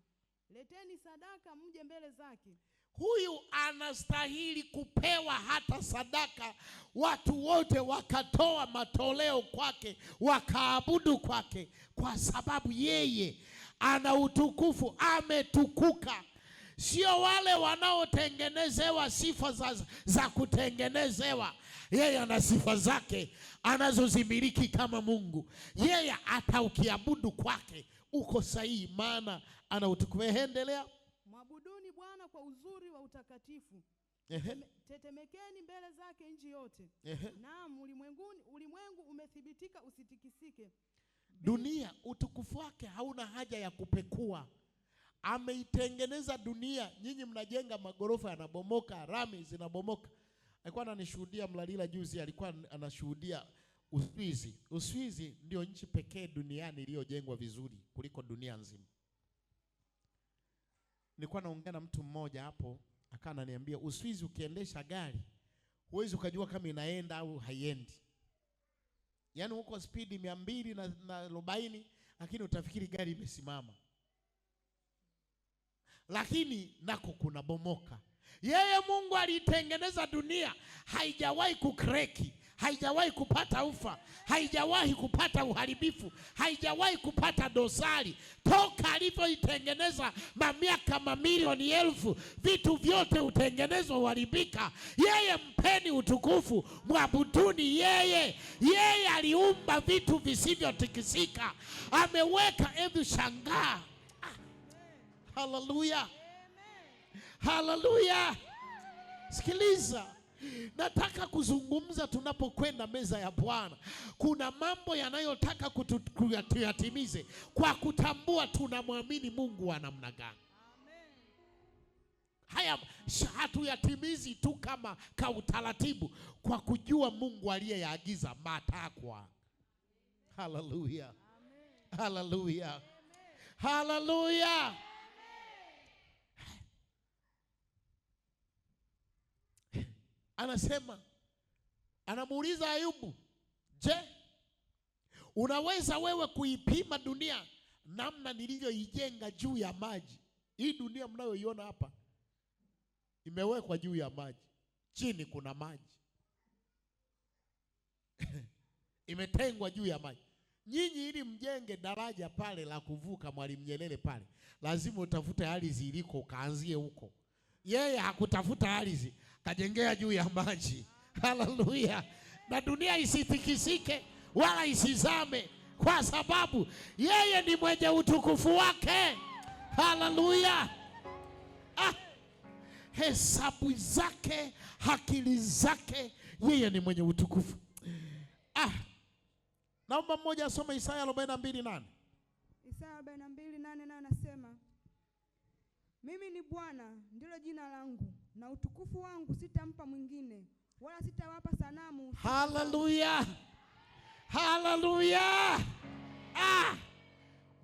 Leteni sadaka mje mbele zake. Huyu anastahili kupewa hata sadaka, watu wote wakatoa matoleo kwake, wakaabudu kwake, kwa sababu yeye ana utukufu, ametukuka. Sio wale wanaotengenezewa sifa za kutengenezewa. Yeye ana sifa zake anazozimiliki kama Mungu. Yeye hata ukiabudu kwake uko sahihi, maana ana utukufu. Endelea. Mwabuduni Bwana kwa uzuri wa utakatifu. Tetemekeni mbele zake nchi yote. Naam, ulimwengu umethibitika usitikisike. Dunia, utukufu wake hauna haja ya kupekua. Ameitengeneza dunia. Nyinyi mnajenga magorofa yanabomoka, rami zinabomoka. Alikuwa ananishuhudia Mlalila juzi, alikuwa anashuhudia Uswizi. Uswizi ndio nchi pekee duniani iliyojengwa vizuri kuliko dunia nzima. Nilikuwa naongea na mtu mmoja hapo, akawa ananiambia Uswizi ukiendesha gari huwezi ukajua kama inaenda au haiendi. Yaani huko spidi 240 lakini utafikiri gari imesimama. Lakini nako kuna bomoka. Yeye Mungu alitengeneza dunia, haijawahi kukreki, haijawahi kupata ufa, haijawahi kupata uharibifu, haijawahi kupata dosari. Toka alivyoitengeneza mamiaka mamilioni elfu, vitu vyote utengenezwa uharibika. Yeye mpeni utukufu, mwabuduni yeye. Yeye aliumba vitu visivyotikisika, ameweka hebu shangaa. Haleluya. Haleluya. Sikiliza, nataka kuzungumza tunapokwenda meza ya Bwana. Kuna mambo yanayotaka tuyatimize kwa kutambua tunamwamini Mungu wa namna gani. Haya hatuyatimizi tu kama utaratibu, kwa kujua Mungu aliyeyaagiza matakwa. Haleluya. Haleluya. Haleluya. Anasema, anamuuliza Ayubu, je, unaweza wewe kuipima dunia namna nilivyoijenga juu ya maji? Hii dunia mnayoiona hapa imewekwa juu ya maji. Chini kuna maji. Imetengwa juu ya maji. Nyinyi ili mjenge daraja pale la kuvuka Mwalimu Nyerere pale, lazima utafute ardhi iliko ukaanzie huko. Yeye hakutafuta ardhi, kajengea juu ya maji. Haleluya. Na dunia isitikisike wala isizame, kwa sababu yeye ni mwenye utukufu wake. Haleluya. Hesabu zake, akili zake, yeye ni mwenye utukufu. Naomba mmoja asome Isaya 42:8. Isaya 42:8 nayo nasema, mimi ni Bwana ndilo jina langu, na utukufu wangu sitampa mwingine, wala sitawapa sanamu. Haleluya. Haleluya.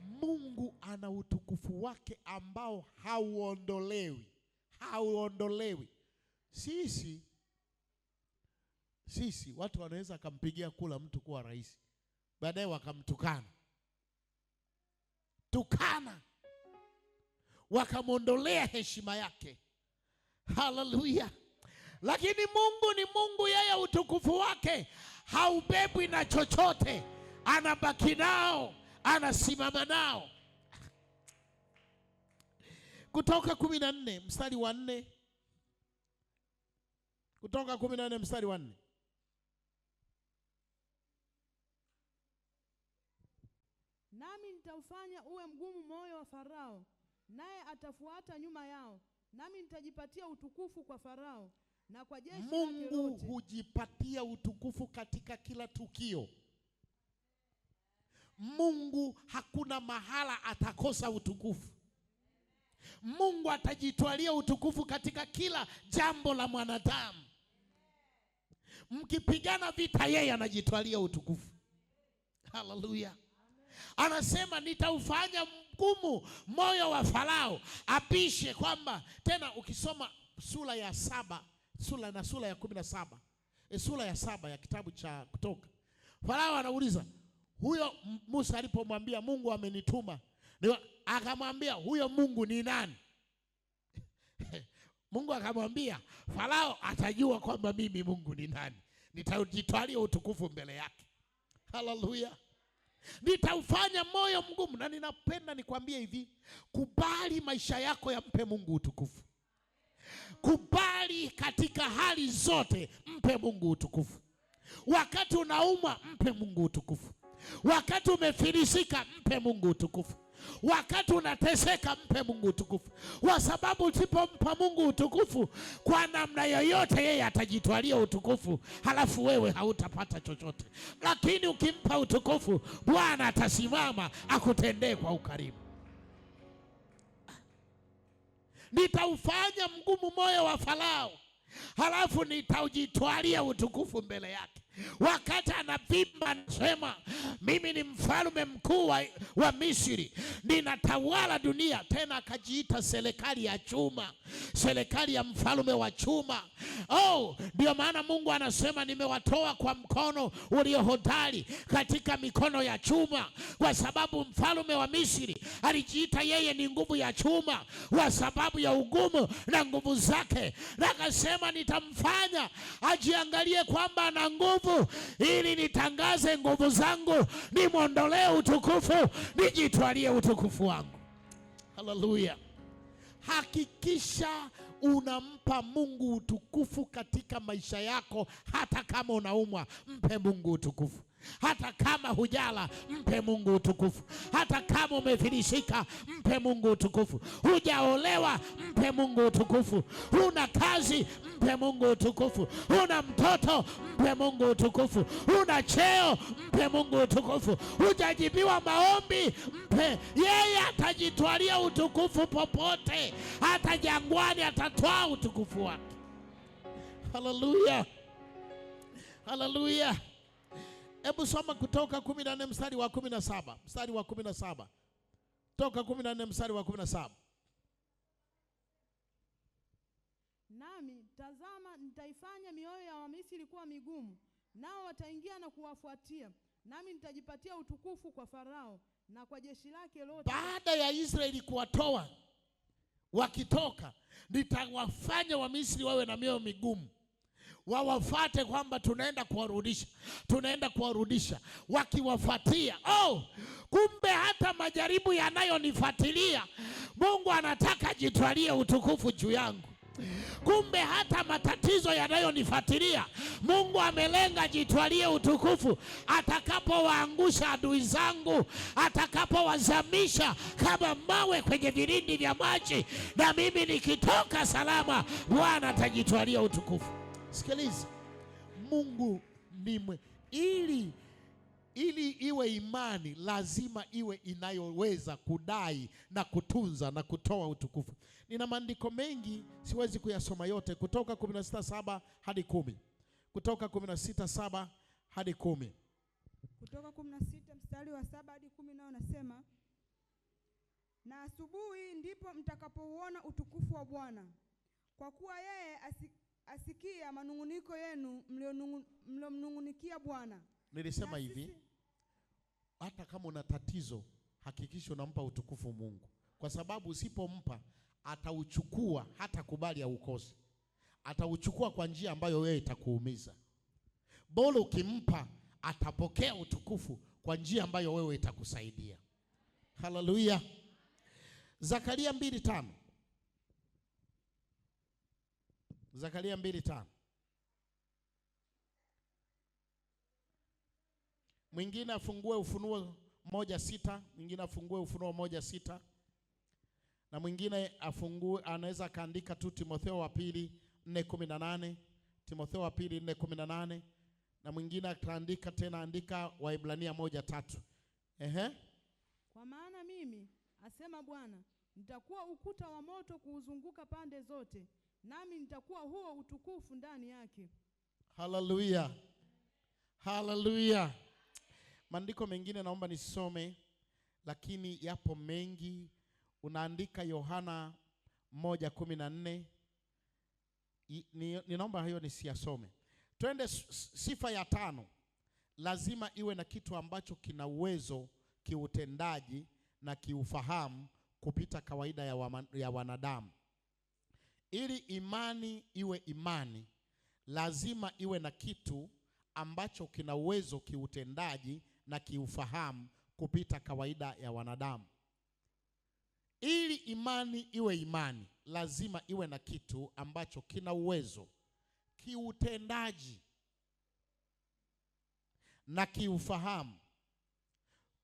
Mungu ana utukufu wake ambao hauondolewi. Hauondolewi. Sisi watu wanaweza kumpigia kula mtu kuwa rais, baadaye wakamtukana. Wakamwondolea heshima yake. Haleluya. Lakini Mungu ni Mungu, yeye utukufu wake haubebwi na chochote. Anabaki nao, anasimama nao. Kutoka 14 mstari wa 4. Kutoka 14 mstari wa 4. Nami nitaufanya uwe mgumu moyo wa Farao, naye atafuata nyuma yao. Nami nitajipatia utukufu kwa Farao na kwa jeshi lake lote. Mungu hujipatia utukufu katika kila tukio. Mungu hakuna mahala atakosa utukufu. Mungu atajitwalia utukufu katika kila jambo la mwanadamu. Mkipigana vita, yeye anajitwalia utukufu. Haleluya. Anasema nitaufanya mgumu moyo wa Farao, apishe kwamba tena. Ukisoma sura ya 7 sura ya 17 sura ya 7 ya kitabu cha Kutoka, Farao anauliza huyo Musa alipomwambia Mungu amenituma, akamwambia huyo Mungu ni nani? Mungu akamwambia Farao atajua kwamba mimi Mungu ni nani, nitajitwalia utukufu mbele yake. Haleluya. Nitaufanya moyo mgumu. Na ninapenda nikwambie hivi, kubali maisha yako yampe Mungu utukufu. Kubali katika hali zote, mpe Mungu utukufu. Wakati unaumwa, mpe Mungu utukufu. Wakati umefilisika, mpe Mungu utukufu. Wakati unateseka, mpe Mungu utukufu. Kwa sababu usipompa Mungu utukufu kwa namna yoyote, yeye atajitwalia utukufu, halafu wewe hautapata chochote. Lakini ukimpa utukufu, Bwana atasimama akutendee kwa ukarimu. Nitaufanya mgumu moyo wa Farao, halafu nitaujitwalia utukufu mbele yake. Wakati anavimba anasema mimi ni mfalme mkuu wa Misri, ninatawala dunia. Tena akajiita serikali ya chuma, serikali ya mfalme wa chuma. Ndio maana Mungu anasema nimewatoa kwa mkono ulio hodari katika mikono ya chuma, kwa sababu mfalme wa Misri alijiita yeye ni nguvu ya chuma kwa sababu ya ugumu na nguvu zake. Na akasema nitamfanya ajiangalie kwamba ana nguvu, ili nitangaze nguvu zangu, nimwondolee utukufu, nijitwalie utukufu wangu. Haleluya. Hakikisha unampa Mungu utukufu katika maisha yako. Hata kama unaumwa, mpe Mungu utukufu. Hata kama hujala, mpe Mungu utukufu. Hata kama umefilisika, mpe Mungu utukufu. Hujaolewa, mpe Mungu utukufu. Huna kazi, mpe Mungu utukufu. Huna mtoto, mpe Mungu utukufu. Huna cheo, mpe Mungu utukufu. Hujajibiwa maombi, mpe. Yeye atajitwalia utukufu popote. Hata jangwani atatoa utukufu wake. Haleluya. Haleluya. Hebu soma Kutoka 14 mstari wa 17. Mstari wa 17. Kutoka 14 mstari wa 17. Nami tazama, nitaifanya mioyo ya Wamisri kuwa migumu, nao wataingia na kuwafuatia, nami nitajipatia utukufu kwa Farao na kwa jeshi lake lote. Baada ya Israeli kuwatoa wakitoka, nitawafanya Wamisri wawe na mioyo migumu, wawafate kwamba tunaenda kuwarudisha. Wakiwafuatia, kumbe hata majaribu yanayonifuatilia Mungu anataka jitwalie utukufu juu yangu. Kumbe hata matatizo yanayonifuatilia Mungu amelenga jitwalie utukufu. Atakapowaangusha adui zangu, atakapowazamisha kama mawe kwenye vilindi vya maji, na mimi nikitoka salama, Bwana atajitwalia utukufu. Sikiliza, Mungu ni ili iwe imani, lazima iwe inayoweza kudai na kutunza na kutoa utukufu. Nina maandiko mengi, siwezi kuyasoma yote. Kutoka 16:7 hadi 10. Kutoka 16:7 hadi 10. Kutoka 16 mstari wa 7 hadi 10 nao nasema, na asubuhi ndipo mtakapouona utukufu wa Bwana, kwa kuwa yeye asikia manunguniko yenu mliomnungunikia Bwana. Nilisema hivi, hata kama una tatizo, hakikisha unampa utukufu Mungu, kwa sababu usipompa atauchukua, hata kubali ukose. Atauchukua kwa njia ambayo wewe itakuumiza. Bora ukimpa, atapokea utukufu kwa njia ambayo wewe itakusaidia. Haleluya. Zakaria 2:5. Zakaria 2:5. Mwingine afungue Ufunuo 1:6, mwingine afungue Ufunuo 1:6, na mwingine afungue, anaweza kaandika tu Timotheo wa pili 4:18, Timotheo wa pili 4:18, na mwingine ataandika tena, andika Waebrania 1:3. Kwa maana mimi, asema Bwana, nitakuwa ukuta wa moto kuuzunguka pande zote, nami nitakuwa huo utukufu ndani yake. Haleluya. Haleluya. Maandiko mengine naomba nisome, lakini yapo mengi. Unaandika Yohana 1:14. Ninaomba hayo nisiyasome. Twende sifa ya 5. Lazima iwe na kitu ambacho kina uwezo kiutendaji na kiufahamu kupita kawaida ya wanadamu. Ili imani iwe imani, lazima iwe na kitu ambacho kina uwezo kiutendaji na kiufahamu kupita kawaida ya wanadamu. Ili imani iwe imani, lazima iwe na kitu ambacho kina uwezo kiutendaji na kiufahamu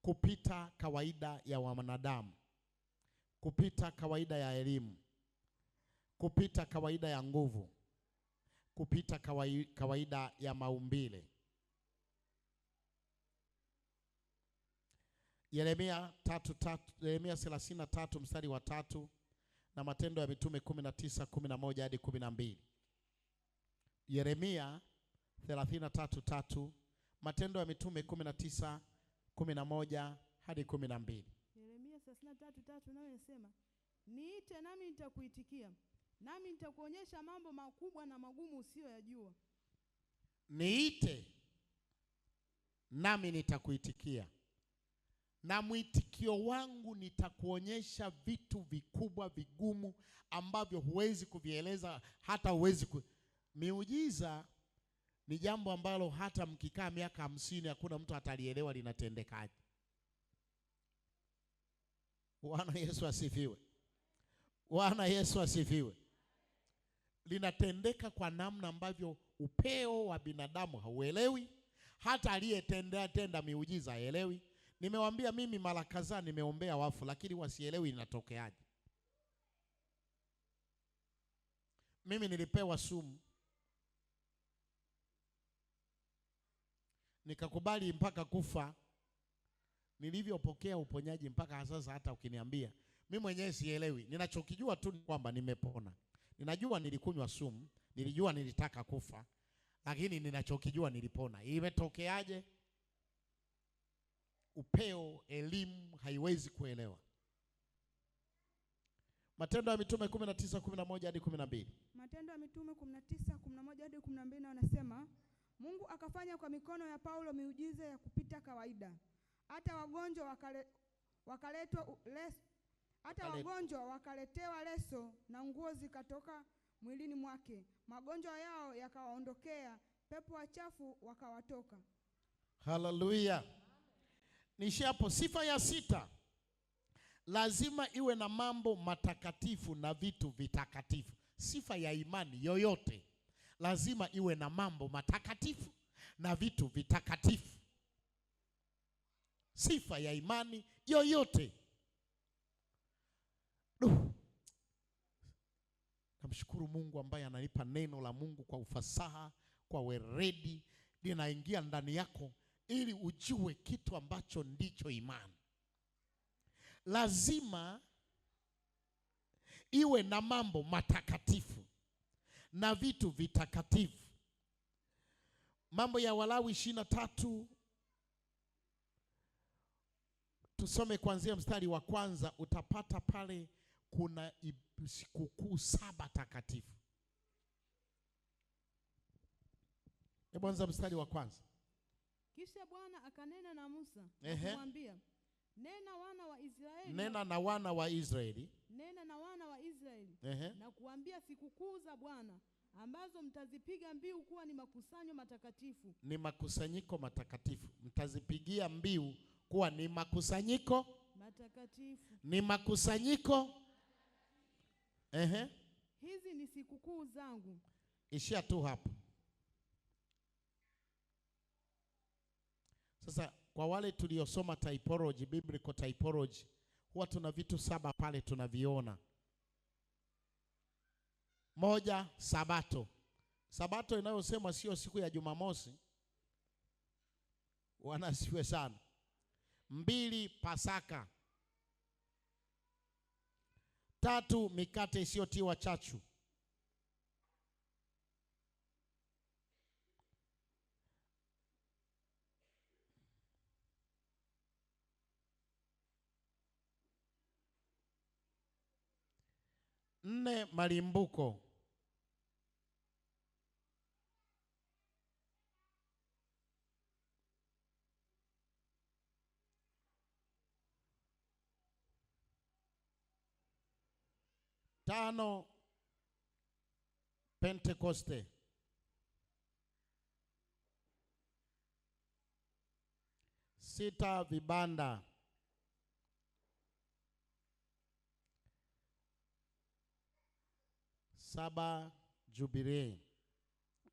kupita kawaida ya wanadamu, kupita kawaida ya elimu, kupita kawaida ya nguvu, kupita kawaida ya maumbile. Yeremia 33 mstari wa 3 na Matendo ya Mitume 19:11 hadi 12. Yeremia 33:3, Matendo ya Mitume 19:11 hadi 12. Yeremia 33:3 nayo inasema, niite nami nitakuitikia, nami nitakuonyesha mambo makubwa na magumu usiyoyajua. Niite nami nitakuitikia, na mwitikio wangu nitakuonyesha vitu vikubwa vigumu ambavyo huwezi kuvieleza, hata huwezi Miujiza ni jambo ambalo hata mkikaa miaka 50 hakuna mtu atalielewa linatendekaje. Bwana Yesu asifiwe. Bwana Yesu asifiwe. Linatendeka kwa namna ambavyo upeo wa binadamu hauelewi, hata aliyetenda miujiza haelewi. Nimewaambia mimi mara kadhaa nimeombea wafu, lakini wasielewi inatokeaje. Mimi nilipewa sumu, nikakubali mpaka kufa. Nilivyopokea uponyaji mpaka sasa, hata ukiniambia mimi mwenyewe sielewi. Ninachokijua tu ni kwamba nimepona. Ninajua nilikunywa sumu, nilijua nilitaka kufa, lakini ninachokijua nilipona. Imetokeaje? Upeo, elimu haiwezi kuelewa. Matendo ya Mitume 19:11 hadi 12. Matendo ya Mitume 19:11 hadi 12 na wanasema, Mungu akafanya kwa mikono ya Paulo miujiza ya kupita kawaida. Hata wagonjwa wakaletewa leso na nguo zikatoka mwilini mwake. Magonjwa yao yakawaondokea, pepo wachafu wakawatoka. Haleluya. Nishi hapo. Sifa ya 6, lazima iwe na mambo matakatifu na vitu vitakatifu. Sifa ya imani yoyote lazima iwe na mambo matakatifu na vitu vitakatifu. Sifa ya imani yoyote. Namshukuru Mungu ambaye ananipa neno la Mungu kwa ufasaha, kwa weredi, linaingia ndani yako ili ujue kitu ambacho ndicho imani. Lazima iwe na mambo matakatifu na vitu vitakatifu. Mambo ya Walawi 23, tusome kuanzia mstari wa 1, utapata pale kuna sikukuu 7 takatifu. Hebu mstari wa 1. Kisha Bwana akanena na Musa akamwambia, nena na wana wa Israeli, na kuambia sikukuu za Bwana ambazo mtazipiga mbiu kuwa ni makusanyo matakatifu. Ni makusanyiko matakatifu. Mtazipigia mbiu kuwa ni makusanyiko matakatifu. Ni makusanyiko. Hizi ni sikukuu zangu. Ishia tu hapo. Sasa kwa wale tuliosoma typology, biblical typology, huwa tuna vitu 7 pale tunaviona. 1, Sabato. Sabato inayosema sio siku ya Jumamosi. Wanasiwe sana. 2, Pasaka. 3, mikate isiyotiwa chachu. 4, 4, malimbuko. 5, Pentekoste. 6, vibanda. 7, jubilei.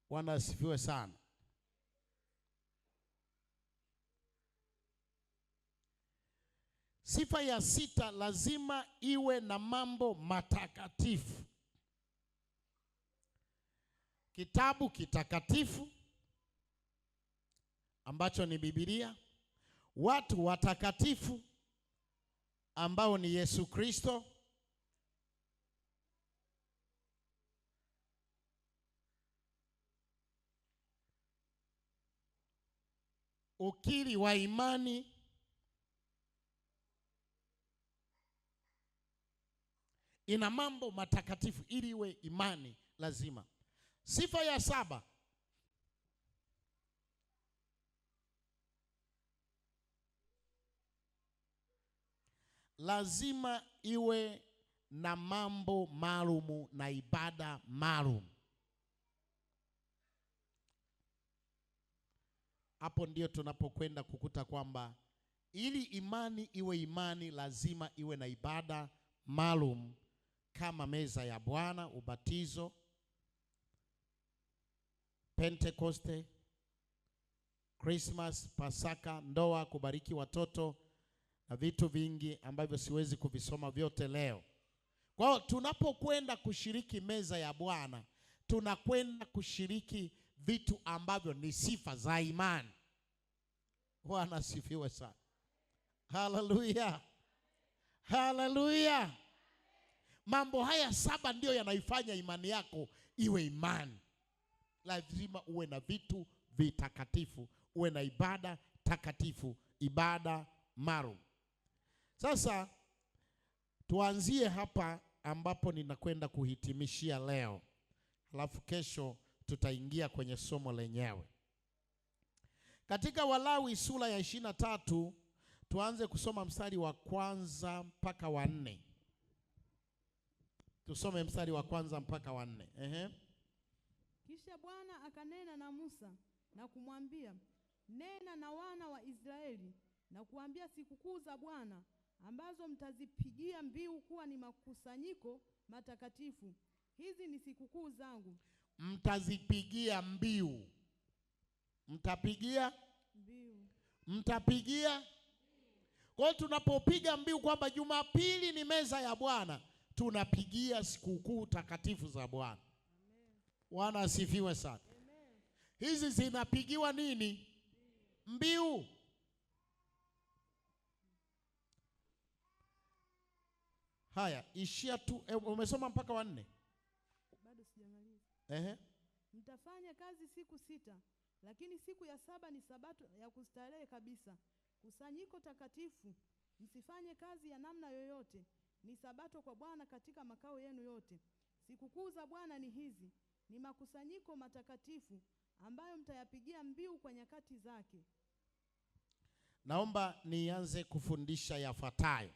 Bwana asifiwe sana. Sifa ya 6, lazima iwe na mambo matakatifu. Kitabu kitakatifu ambacho ni Biblia, watu watakatifu ambao ni Yesu Kristo, ukiri wa imani, ina mambo matakatifu ili iwe imani lazima. Sifa ya 7, lazima iwe na mambo maalumu na ibada maalum. Hapo ndio tunapokwenda kukuta kwamba ili imani iwe imani lazima iwe na ibada maalum kama meza ya Bwana, ubatizo, Pentekoste, Christmas, Pasaka, ndoa, kubariki watoto na vitu vingi ambavyo siwezi kuvisoma vyote leo. Kwa hiyo tunapokwenda kushiriki meza ya Bwana, tunakwenda kushiriki vitu ambavyo ni sifa za imani. Bwana asifiwe sana. Haleluya. Haleluya. Mambo haya 7 ndio yanaifanya imani yako iwe imani. Lazima uwe na vitu vitakatifu, uwe na ibada takatifu, ibada maalum. Sasa tuanzie hapa ambapo ninakwenda kuhitimishia leo. Halafu kesho tutaingia kwenye somo lenyewe. Katika Walawi sura ya 23 tuanze kusoma mstari wa 1 mpaka wa 4. Tusome mstari wa 1 mpaka wa 4. Kisha Bwana akanena na Musa na kumwambia, nena na wana wa Israeli na kuambia sikukuu za Bwana ambazo mtazipigia mbiu kuwa ni makusanyiko matakatifu. Hizi ni sikukuu zangu. Mtazipigia mbiu. Mtapigia Mbiu. Mtapigia. Kwa hiyo tunapopiga mbiu kwamba Jumapili ni meza ya Bwana, tunapigia sikukuu takatifu za Bwana. Bwana asifiwe sana. Amen. Hizi zinapigiwa nini? Mbiu. Haya, ishia tu. Umesoma mpaka wa 4? Bado sijamaliza. Mtafanya kazi siku 6, lakini siku ya 7 ni sabato ya kustarehe kabisa, kusanyiko takatifu. Msifanye kazi ya namna yoyote, ni sabato kwa Bwana katika makao yenu yote. Sikukuu za Bwana ni hizi, ni makusanyiko matakatifu ambayo mtayapigia mbiu kwa nyakati zake. Naomba nianze kufundisha yafuatayo.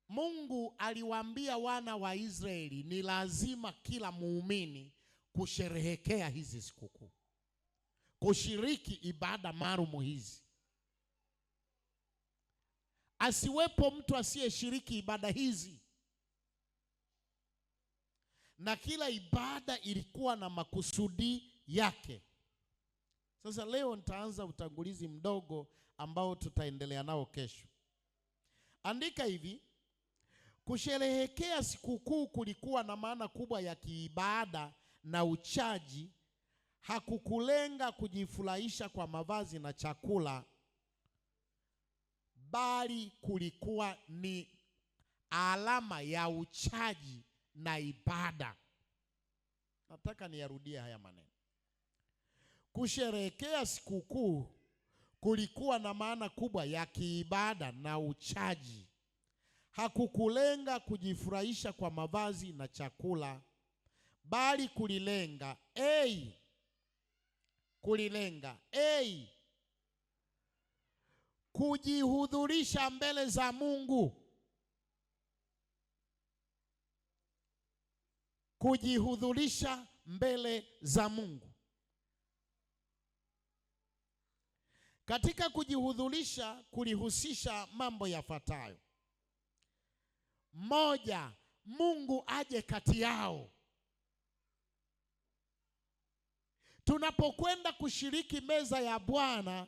Mungu aliwaambia wana wa Israeli ni lazima kila muumini kusherehekea hizi sikukuu, kushiriki ibada maalum hizi. Asiwepo mtu asiyeshiriki ibada hizi. Na kila ibada ilikuwa na makusudi yake. Sasa leo nitaanza utangulizi mdogo ambao tutaendelea nao kesho. Andika hivi: kusherehekea sikukuu kulikuwa na maana kubwa ya kiibada na uchaji. Hakukulenga kujifurahisha kwa mavazi na chakula, bali kulikuwa ni alama ya uchaji na ibada. Nataka niyarudie haya maneno. Kusherehekea sikukuu kulikuwa na maana kubwa ya kiibada na uchaji. hakukulenga kujifurahisha kwa mavazi na chakula, bali kulilenga kujihudhurisha mbele za Mungu. Kujihudhurisha mbele za Mungu. Katika kujihudhurisha kulihusisha mambo yafuatayo. Moja, Mungu aje kati yao. Tunapokwenda kushiriki meza ya Bwana,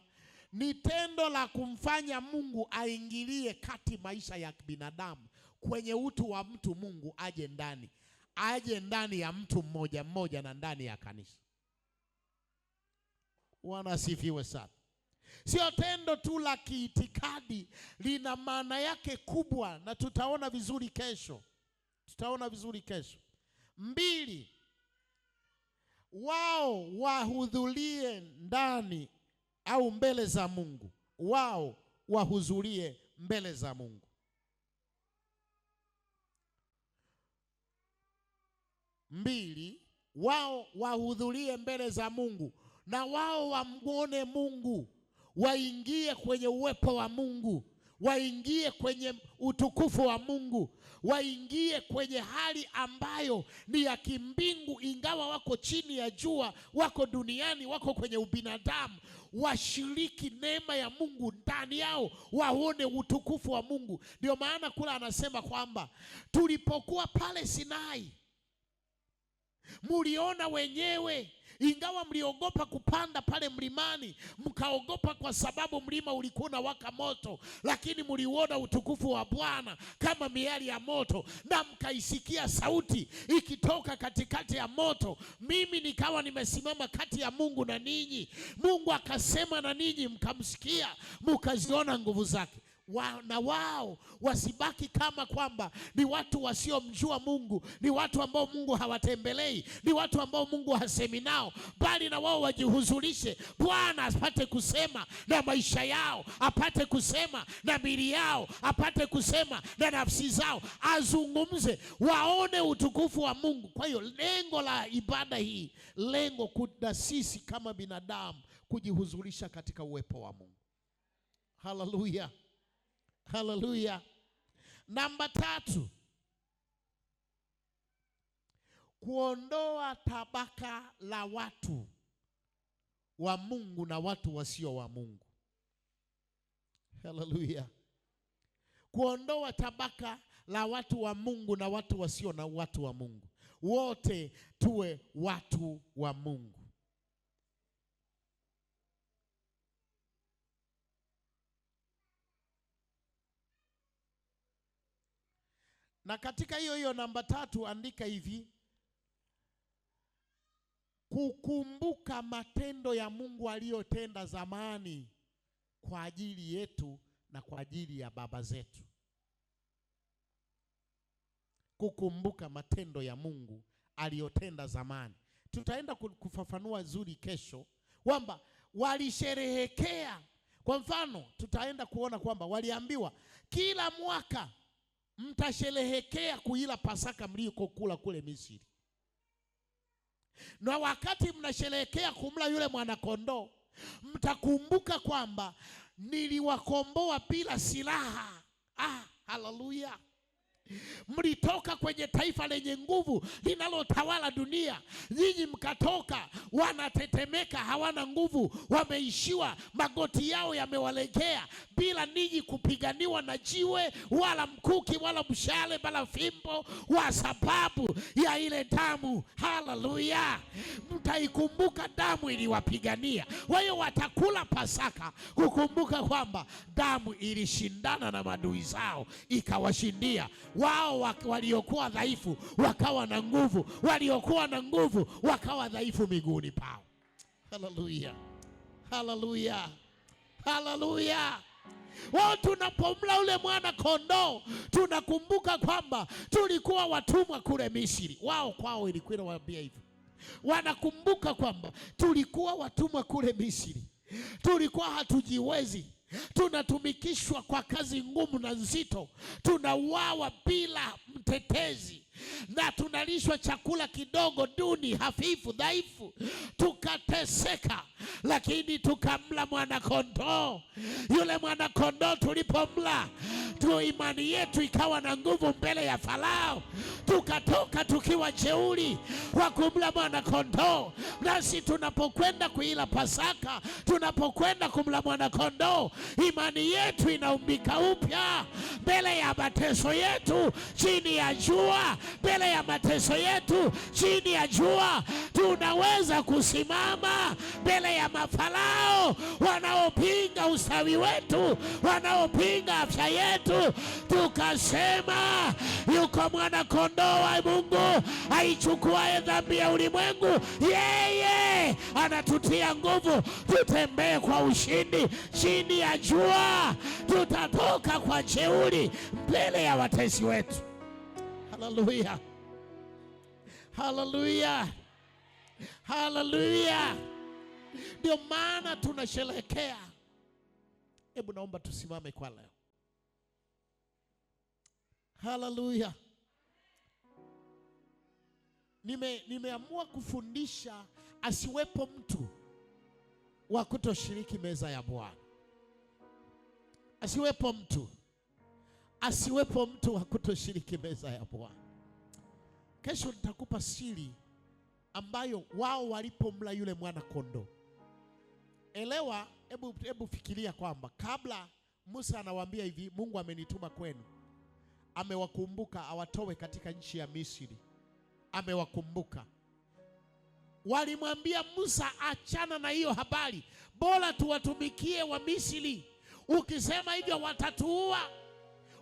ni tendo la kumfanya Mungu aingilie kati maisha ya binadamu, kwenye utu wa mtu. Mungu aje ndani ya mtu mmoja mmoja na ndani ya kanisa. Bwana asifiwe sana. Sio tendo tu la kiitikadi, lina maana yake kubwa, na tutaona vizuri kesho. Mbili, wao wahudhurie ndani au mbele za Mungu. Wao wahudhurie mbele za Mungu. Mbili, wao wahudhurie mbele za Mungu, na wao wamwone Mungu, waingie kwenye uwepo wa Mungu, waingie kwenye utukufu wa Mungu, waingie kwenye hali ambayo ni ya kimbingu. Ingawa wako chini ya jua, wako duniani, wako kwenye ubinadamu, washiriki neema ya Mungu ndani yao, waone utukufu wa Mungu. Ndio maana kula anasema kwamba tulipokuwa pale Sinai, muliona wenyewe, ingawa mliogopa kupanda pale mlimani, mkaogopa kwa sababu mlima ulikuwa unawaka moto, lakini mliuona utukufu wa Bwana kama miali ya moto, na mkaisikia sauti ikitoka katikati ya moto. Mimi nikawa nimesimama kati ya Mungu na ninyi. Mungu akasema na ninyi, mkamsikia, mkaziona nguvu zake. Na wao wasibaki kama kwamba ni watu wasiomjua Mungu, ni watu ambao Mungu hawatembelei, ni watu ambao Mungu hasemi nao, bali na wao wajihudhurishe. Bwana apate kusema na maisha yao, apate kusema na miili yao, apate kusema na nafsi zao, azungumze, waone utukufu wa Mungu. Kwa hiyo lengo la ibada hii, lengo kuna sisi kama binadamu kujihudhurisha katika uwepo wa Mungu. Haleluya. Haleluya. Namba 3, kuondoa tabaka la watu wa Mungu na watu wasio wa Mungu. Haleluya. Kuondoa tabaka la watu wa Mungu na watu wasio na watu wa Mungu. Wote tuwe watu wa Mungu. Na katika hiyo namba 3 andika hivi: kukumbuka matendo ya Mungu aliyotenda zamani kwa ajili yetu na kwa ajili ya baba zetu. Kukumbuka matendo ya Mungu aliyotenda zamani. Tutaenda kufafanua zuri kesho kwamba walisherehekea. Kwa mfano, tutaenda kuona kwamba waliambiwa kila mwaka mtasherehekea kuila Pasaka mlikokula kule Misri. Na wakati mnasherehekea kumla yule mwanakondoo, mtakumbuka kwamba niliwakomboa bila silaha. Haleluya. Mlitoka kwenye taifa lenye nguvu linalotawala dunia. Nyinyi mkatoka wanatetemeka, hawana nguvu, wameishiwa, magoti yao yamewalegea, bila ninyi kupiganiwa na jiwe wala mkuki wala mshale wala fimbo, kwa sababu ya ile damu. Haleluya. Mtaikumbuka damu iliwapigania. Kwa hiyo watakula Pasaka kukumbuka kwamba damu ilishindana na maadui zao ikawashindia. Wao waliokuwa dhaifu wakawa na nguvu, waliokuwa na nguvu wakawa dhaifu miguuni pao. Haleluya. Haleluya. Haleluya. Wao tunapomla ule mwana kondoo, tunakumbuka kwamba tulikuwa watumwa kule Misri. Wao kwao ilikuwa inawaambia hivyo. Wanakumbuka kwamba tulikuwa watumwa kule Misri. Tulikuwa hatujiwezi. tunatumikishwa kwa kazi ngumu na nzito, tunauawa bila mtetezi, na tunalishwa chakula kidogo, duni, hafifu, dhaifu, tukateseka, lakini tukamla mwanakondoo. Yule mwanakondoo tulipomla, imani yetu ikawa na nguvu mbele ya Farao, tukatoka tukiwa jeuri kwa kumla mwanakondoo. Nasi tunapokwenda kuila Pasaka, tunapokwenda kumla mwanakondoo, imani yetu inaumbika upya mbele ya mateso yetu chini ya jua. Mbele ya mateso yetu chini ya jua, tunaweza kusimama mbele ya mafarao wanaopinga ustawi wetu, wanaopinga afya yetu, tukasema, yuko mwana kondoo wa Mungu aichukuaye dhambi ya ulimwengu. Yeye anatutia nguvu tutembee kwa ushindi chini ya jua. Tutatoka kwa jeuri mbele ya watesi wetu. Haleluya, haleluya, haleluya. Ndio maana tunasherehekea. Hebu naomba tusimame kwa leo. Haleluya. Nimeamua kufundisha asiwepo mtu wa kutoshiriki meza ya Bwana. Asiwepo mtu wa kutoshiriki meza ya Bwana. Kesho nitakupa siri ambayo wao walipomla yule mwana kondoo. Elewa, hebu fikiria kwamba kabla Musa anawaambia hivi, Mungu amenituma kwenu, amewakumbuka awatoe katika nchi ya Misri, amewakumbuka. Walimwambia Musa, achana na hiyo habari, bora tuwatumikie wa Misri. Ukisema hivyo watatuua.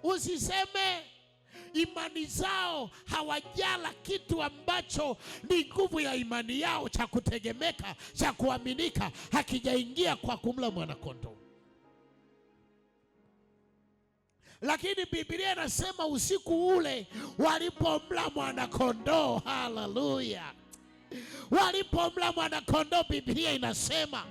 Usiseme. Imani zao hawajala kitu ambacho ni nguvu ya imani yao, cha kutegemeka, cha kuaminika, hakijaingia kwa kumla mwanakondoo. Lakini Biblia inasema usiku ule walipomla mwanakondoo, haleluya, walipomla mwanakondoo, Biblia inasema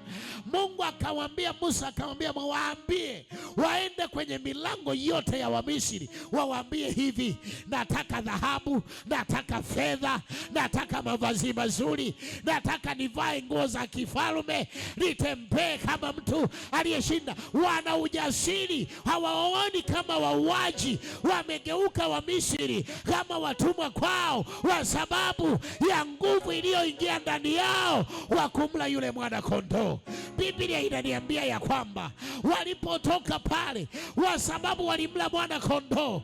Mungu akamwambia Musa, akamwambia waambie waende kwenye milango yote ya Wamisri, wawaambie hivi, nataka dhahabu, nataka fedha, nataka mavazi mazuri, nataka nivae nguo za kifalme, nitembee kama mtu aliyeshinda. Wana ujasiri, hawaoni kama wauaji, wamegeuka Wamisri kama watumwa kwao, kwa sababu ya nguvu iliyoingia ndani yao wa kumla yule mwana kondoo. Biblia inaniambia ya kwamba walipotoka pale, kwa sababu walimla mwana kondoo,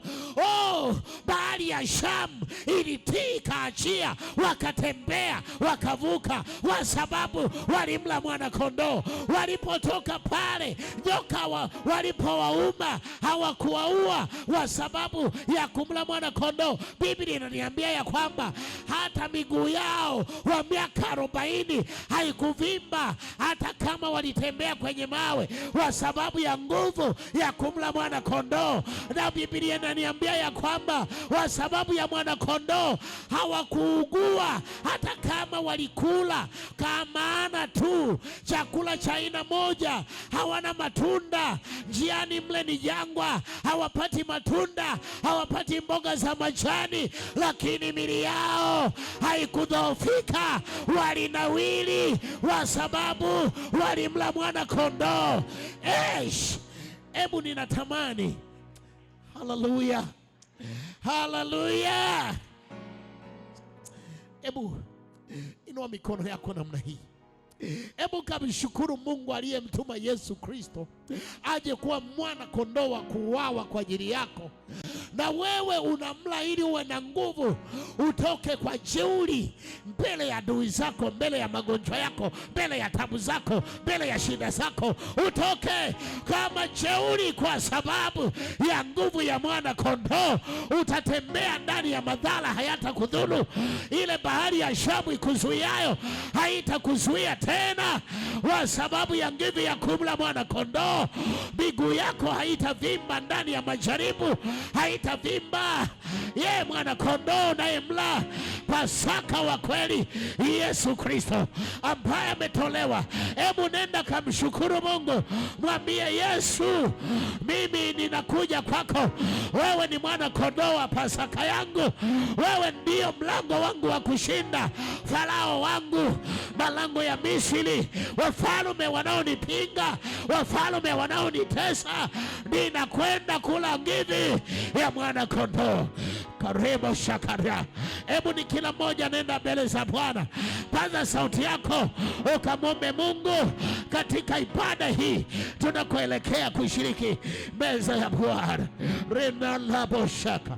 bahari ya Shamu ilitii, kaachia, wakatembea, wakavuka, kwa sababu walimla mwana kondoo. Walipotoka pale, nyoka walipowauma hawakuwaua kwa sababu ya kumla mwana kondoo. Biblia inaniambia ya kwamba hata miguu yao wa miaka 40 haikuvimba, hata kama walitembea kwenye mawe, kwa sababu ya nguvu ya kumla mwana kondoo. Na Biblia inaniambia ya kwamba kwa sababu ya mwana kondoo hawakuugua, hata kama walikula kama tu chakula cha aina moja, hawana matunda. Njiani mle ni jangwa, hawapati matunda, hawapati mboga za majani, lakini mili yao haikudhoofika, walinawili kwa sababu walimla mwana kondoo. Hebu ninatamani, haleluya, haleluya, hebu inua mikono yako namna hii. Hebu kamshukuru Mungu aliyemtuma Yesu Kristo aje kuwa mwana kondoo wa kuuawa kwa ajili yako. Na wewe unamla ili uwe na nguvu, utoke kwa jeuri mbele ya adui zako, mbele ya magonjwa yako, mbele ya tabu zako, mbele ya shida zako. Utoke kama jeuri kwa sababu ya nguvu ya mwana kondoo. Utatembea ndani ya madhara, hayatakudhuru. Ile bahari ya Shamu ikuzuiayo haitakuzuia tena kwa sababu ya nguvu ya kumla mwana kondoo. Miguu yako haitavimba ndani ya majaribu, haitavimba. Ye mwana kondoo naye mla Pasaka wa kweli Yesu Kristo ambaye ametolewa. Hebu nenda kamshukuru Mungu, mwambie Yesu, mimi ninakuja kwako. Wewe ni mwana kondoo wa Pasaka yangu. Wewe ndio mlango wangu wa kushinda Farao wangu, malango ya Misri, wafalme wanaonipinga, wafalme wanaonitesa. Ninakwenda kula ngidhi ya mwana kondoo. Karibu shakaria. Hebu ni kila mmoja nenda mbele za Bwana. Paza sauti yako ukamwombe Mungu katika ibada hii tunakoelekea kushiriki meza ya Bwana. Renda labo shaka.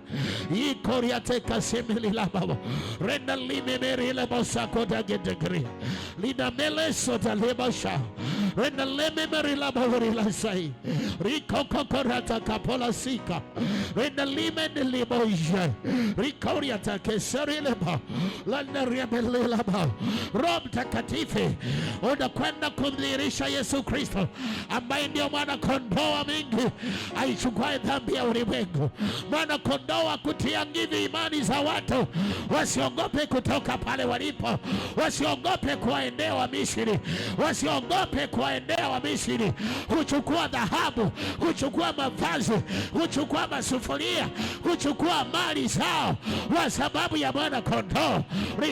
Ikoria teka semeli labo. Renda limemeri labo sako dagedegria. Lina meleso da lebasha. Renda lememeri labo rilasai. Riko kokorata kapola sika. Renda limende liboja. Rikoria takeseri lebo. Landa riabele labo. Roho Mtakatifu unakwenda kumdhihirisha Yesu Kristo ambaye ndio mwana kondoo wa Mungu aichukue dhambi ya ulimwengu. Mwana kondoo wa kutia nguvu imani za watu wasiogope kutoka pale walipo, wasiogope kuwaendea wa Misri, wasiogope kuwaendea wa Misri, kuchukua dhahabu, kuchukua mavazi, kuchukua masufuria, kuchukua mali zao kwa sababu ya mwana kondoo.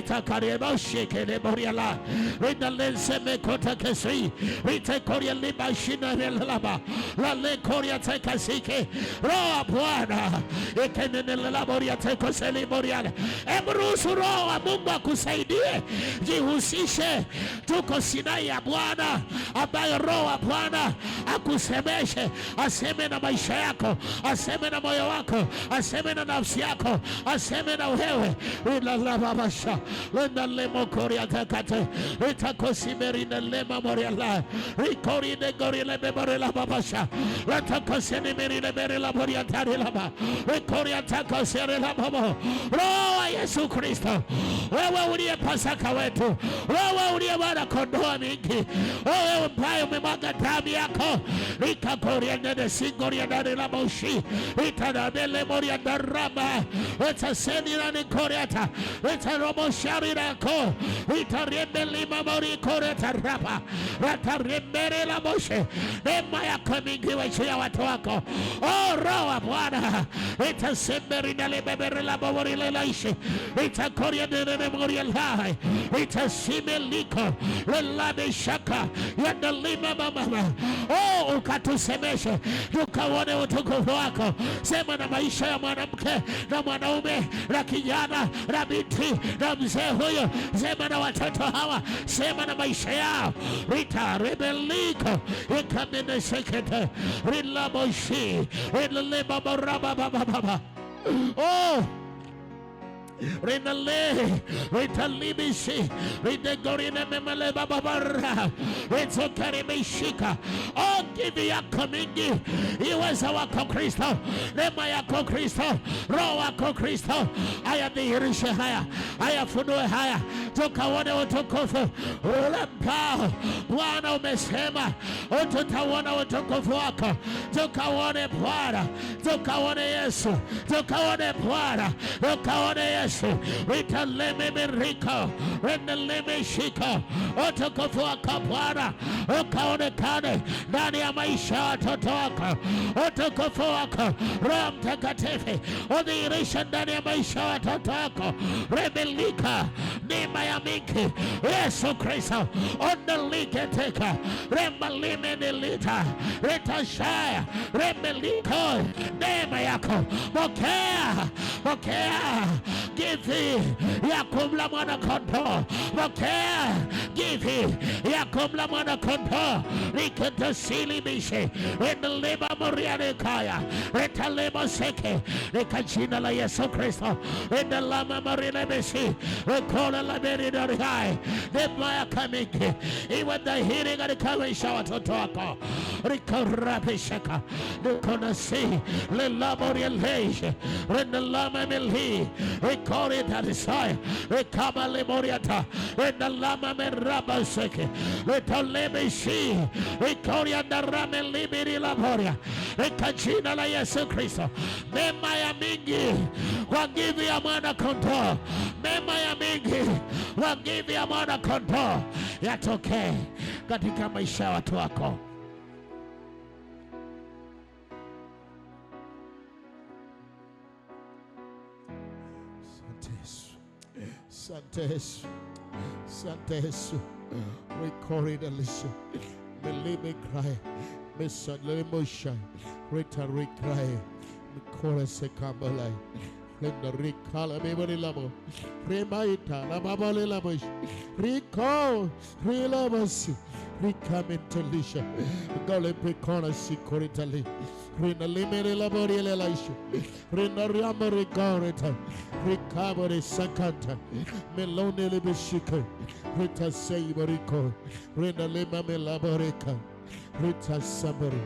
Ritakareboshi keleboriala rina lenseme kota kesi rite koria liba shina relaba la le koria tekasike roho Bwana ikenene laboria tekoseli boriala. Emruhusu roho wa Mungu akusaidie, jihusishe. Tuko Sinai ya Bwana ambayo roho wa Bwana akusemeshe, aseme na maisha yako, aseme na moyo wako, aseme na nafsi yako, aseme na wewe. Ila la babasha lenda lemo koria takate ritakosimeri na lema moriala rikori de gorila beborela babasha ratakoseni meri le berela boria tarilaba rikoria takosere la babo. Roho Yesu Kristo, wewe uliye Pasaka wetu, wewe uliye mwana kondoo mingi, wewe ambaye umemwaga damu yako rikakoria nene singoria ndani la moshi itanabele moria darama itaseni na nikoriata itaromo shari rako itariembe lima mori koreta rapa ratariembere la moshe. Neema yako mingi juu ya watu wako. Oh, Roho wa Bwana itasemberi na lebebere la mori lelaishi itakoria nene mori elhai itasimeliko lelabe shaka yanda lima mama. Oh, ukatusemeshe tukauone utukufu wako. Sema na maisha ya mwanamke na mwanaume na kijana na binti na mzee huyo. Sema na watoto hawa, sema na maisha yao. Rita rebeliko ikamene sekete rilaboshi rileba baraba baba. Oh, Rinale, Ritalibisi, Ridegorina Memele Babara, Ritzokarimishika. Oh, give yako mingi, iweza wako Kristo, neema yako Kristo, roho wako Kristo, ayadhihirishe haya, ayafunue haya, tukaone utukufu ule mpao. Bwana umesema, tutaona utukufu wako, tukaone Bwana, tukaone Yesu, tukaone Bwana, tukaone Yesu. Ritaleme miriko, rendeleme shiko, utukufu wako Bwana ukaonekane ndani ya maisha ya watoto wako. Utukufu wako Roho Mtakatifu udhihirishe ndani ya maisha ya watoto wako. Rebelika neema ya mingi Yesu Kristo ondelike teka remalime nilita retashaya remeliko neema yako pokea, pokea givi ya kumla mwana kondoo, pokea givi ya kumla mwana kondoo. Nikatosilimishe rendelema moriane kaya retalema seke nikajina la Yesu Kristo rendelama morilebesi rekola la meridariai neema ya kamiki iwe dhahiri katika maisha ya watoto wako. Rikorabishaka nikonasi lelamorileshe rendelama milhi Rekori tarisai, rekaba lemoriata, renalama meraba seke, retoleme shi, rekori andarame libiri laboria, rekajina la Yesu Kristo. Mema ya mingi, kwa givi ya mwana kondoo, mema ya wingi wa nguvu ya mwana kondoo yatokee katika maisha ya watu wako. Asante Yesu, asante Yesu. Record Elisha, Melime cry, Mesalemusha, Rita recry, Mikora Sekabala, Linda Ricala, Mebari Labo, Remaita, Lamabale Labush, Rico, Rilabasi, Ricamentelisha, Gole Picona Sicoritali, Rina Limere Labori Elisha, Rina Ramari Gorita, Ricabore Sakanta, Melone Libishika, Rita Saibarico, Rina Lima Melaborica, Rita Sabari,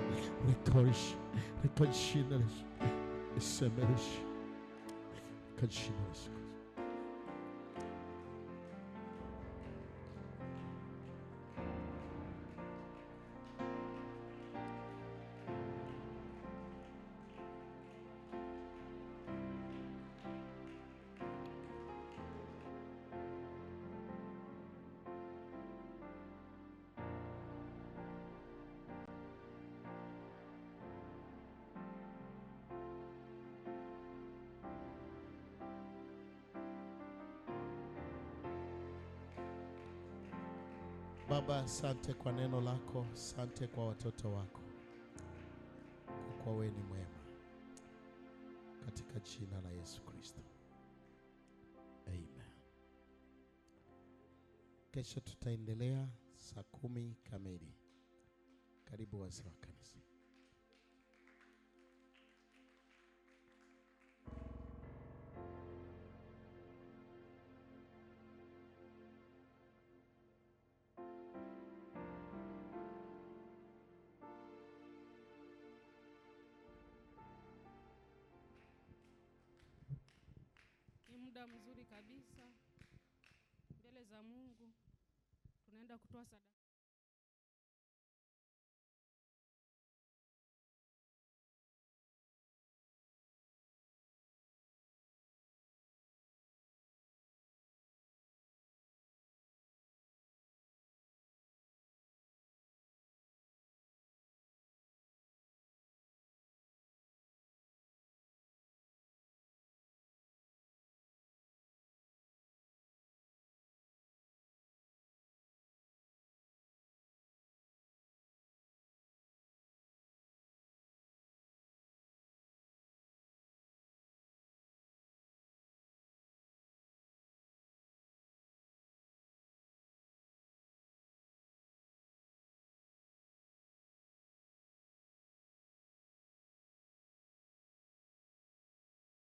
Ricorish, Riconchinas, Semerish, Conchinas. Baba, asante kwa neno lako, asante kwa watoto wako, kwa wewe ni mwema, katika jina la Yesu Kristo, amen. Kesho tutaendelea saa 10 kamili. Karibu wazee wa kanisa. Muda mzuri kabisa mbele za Mungu, tunaenda kutoa sadaka.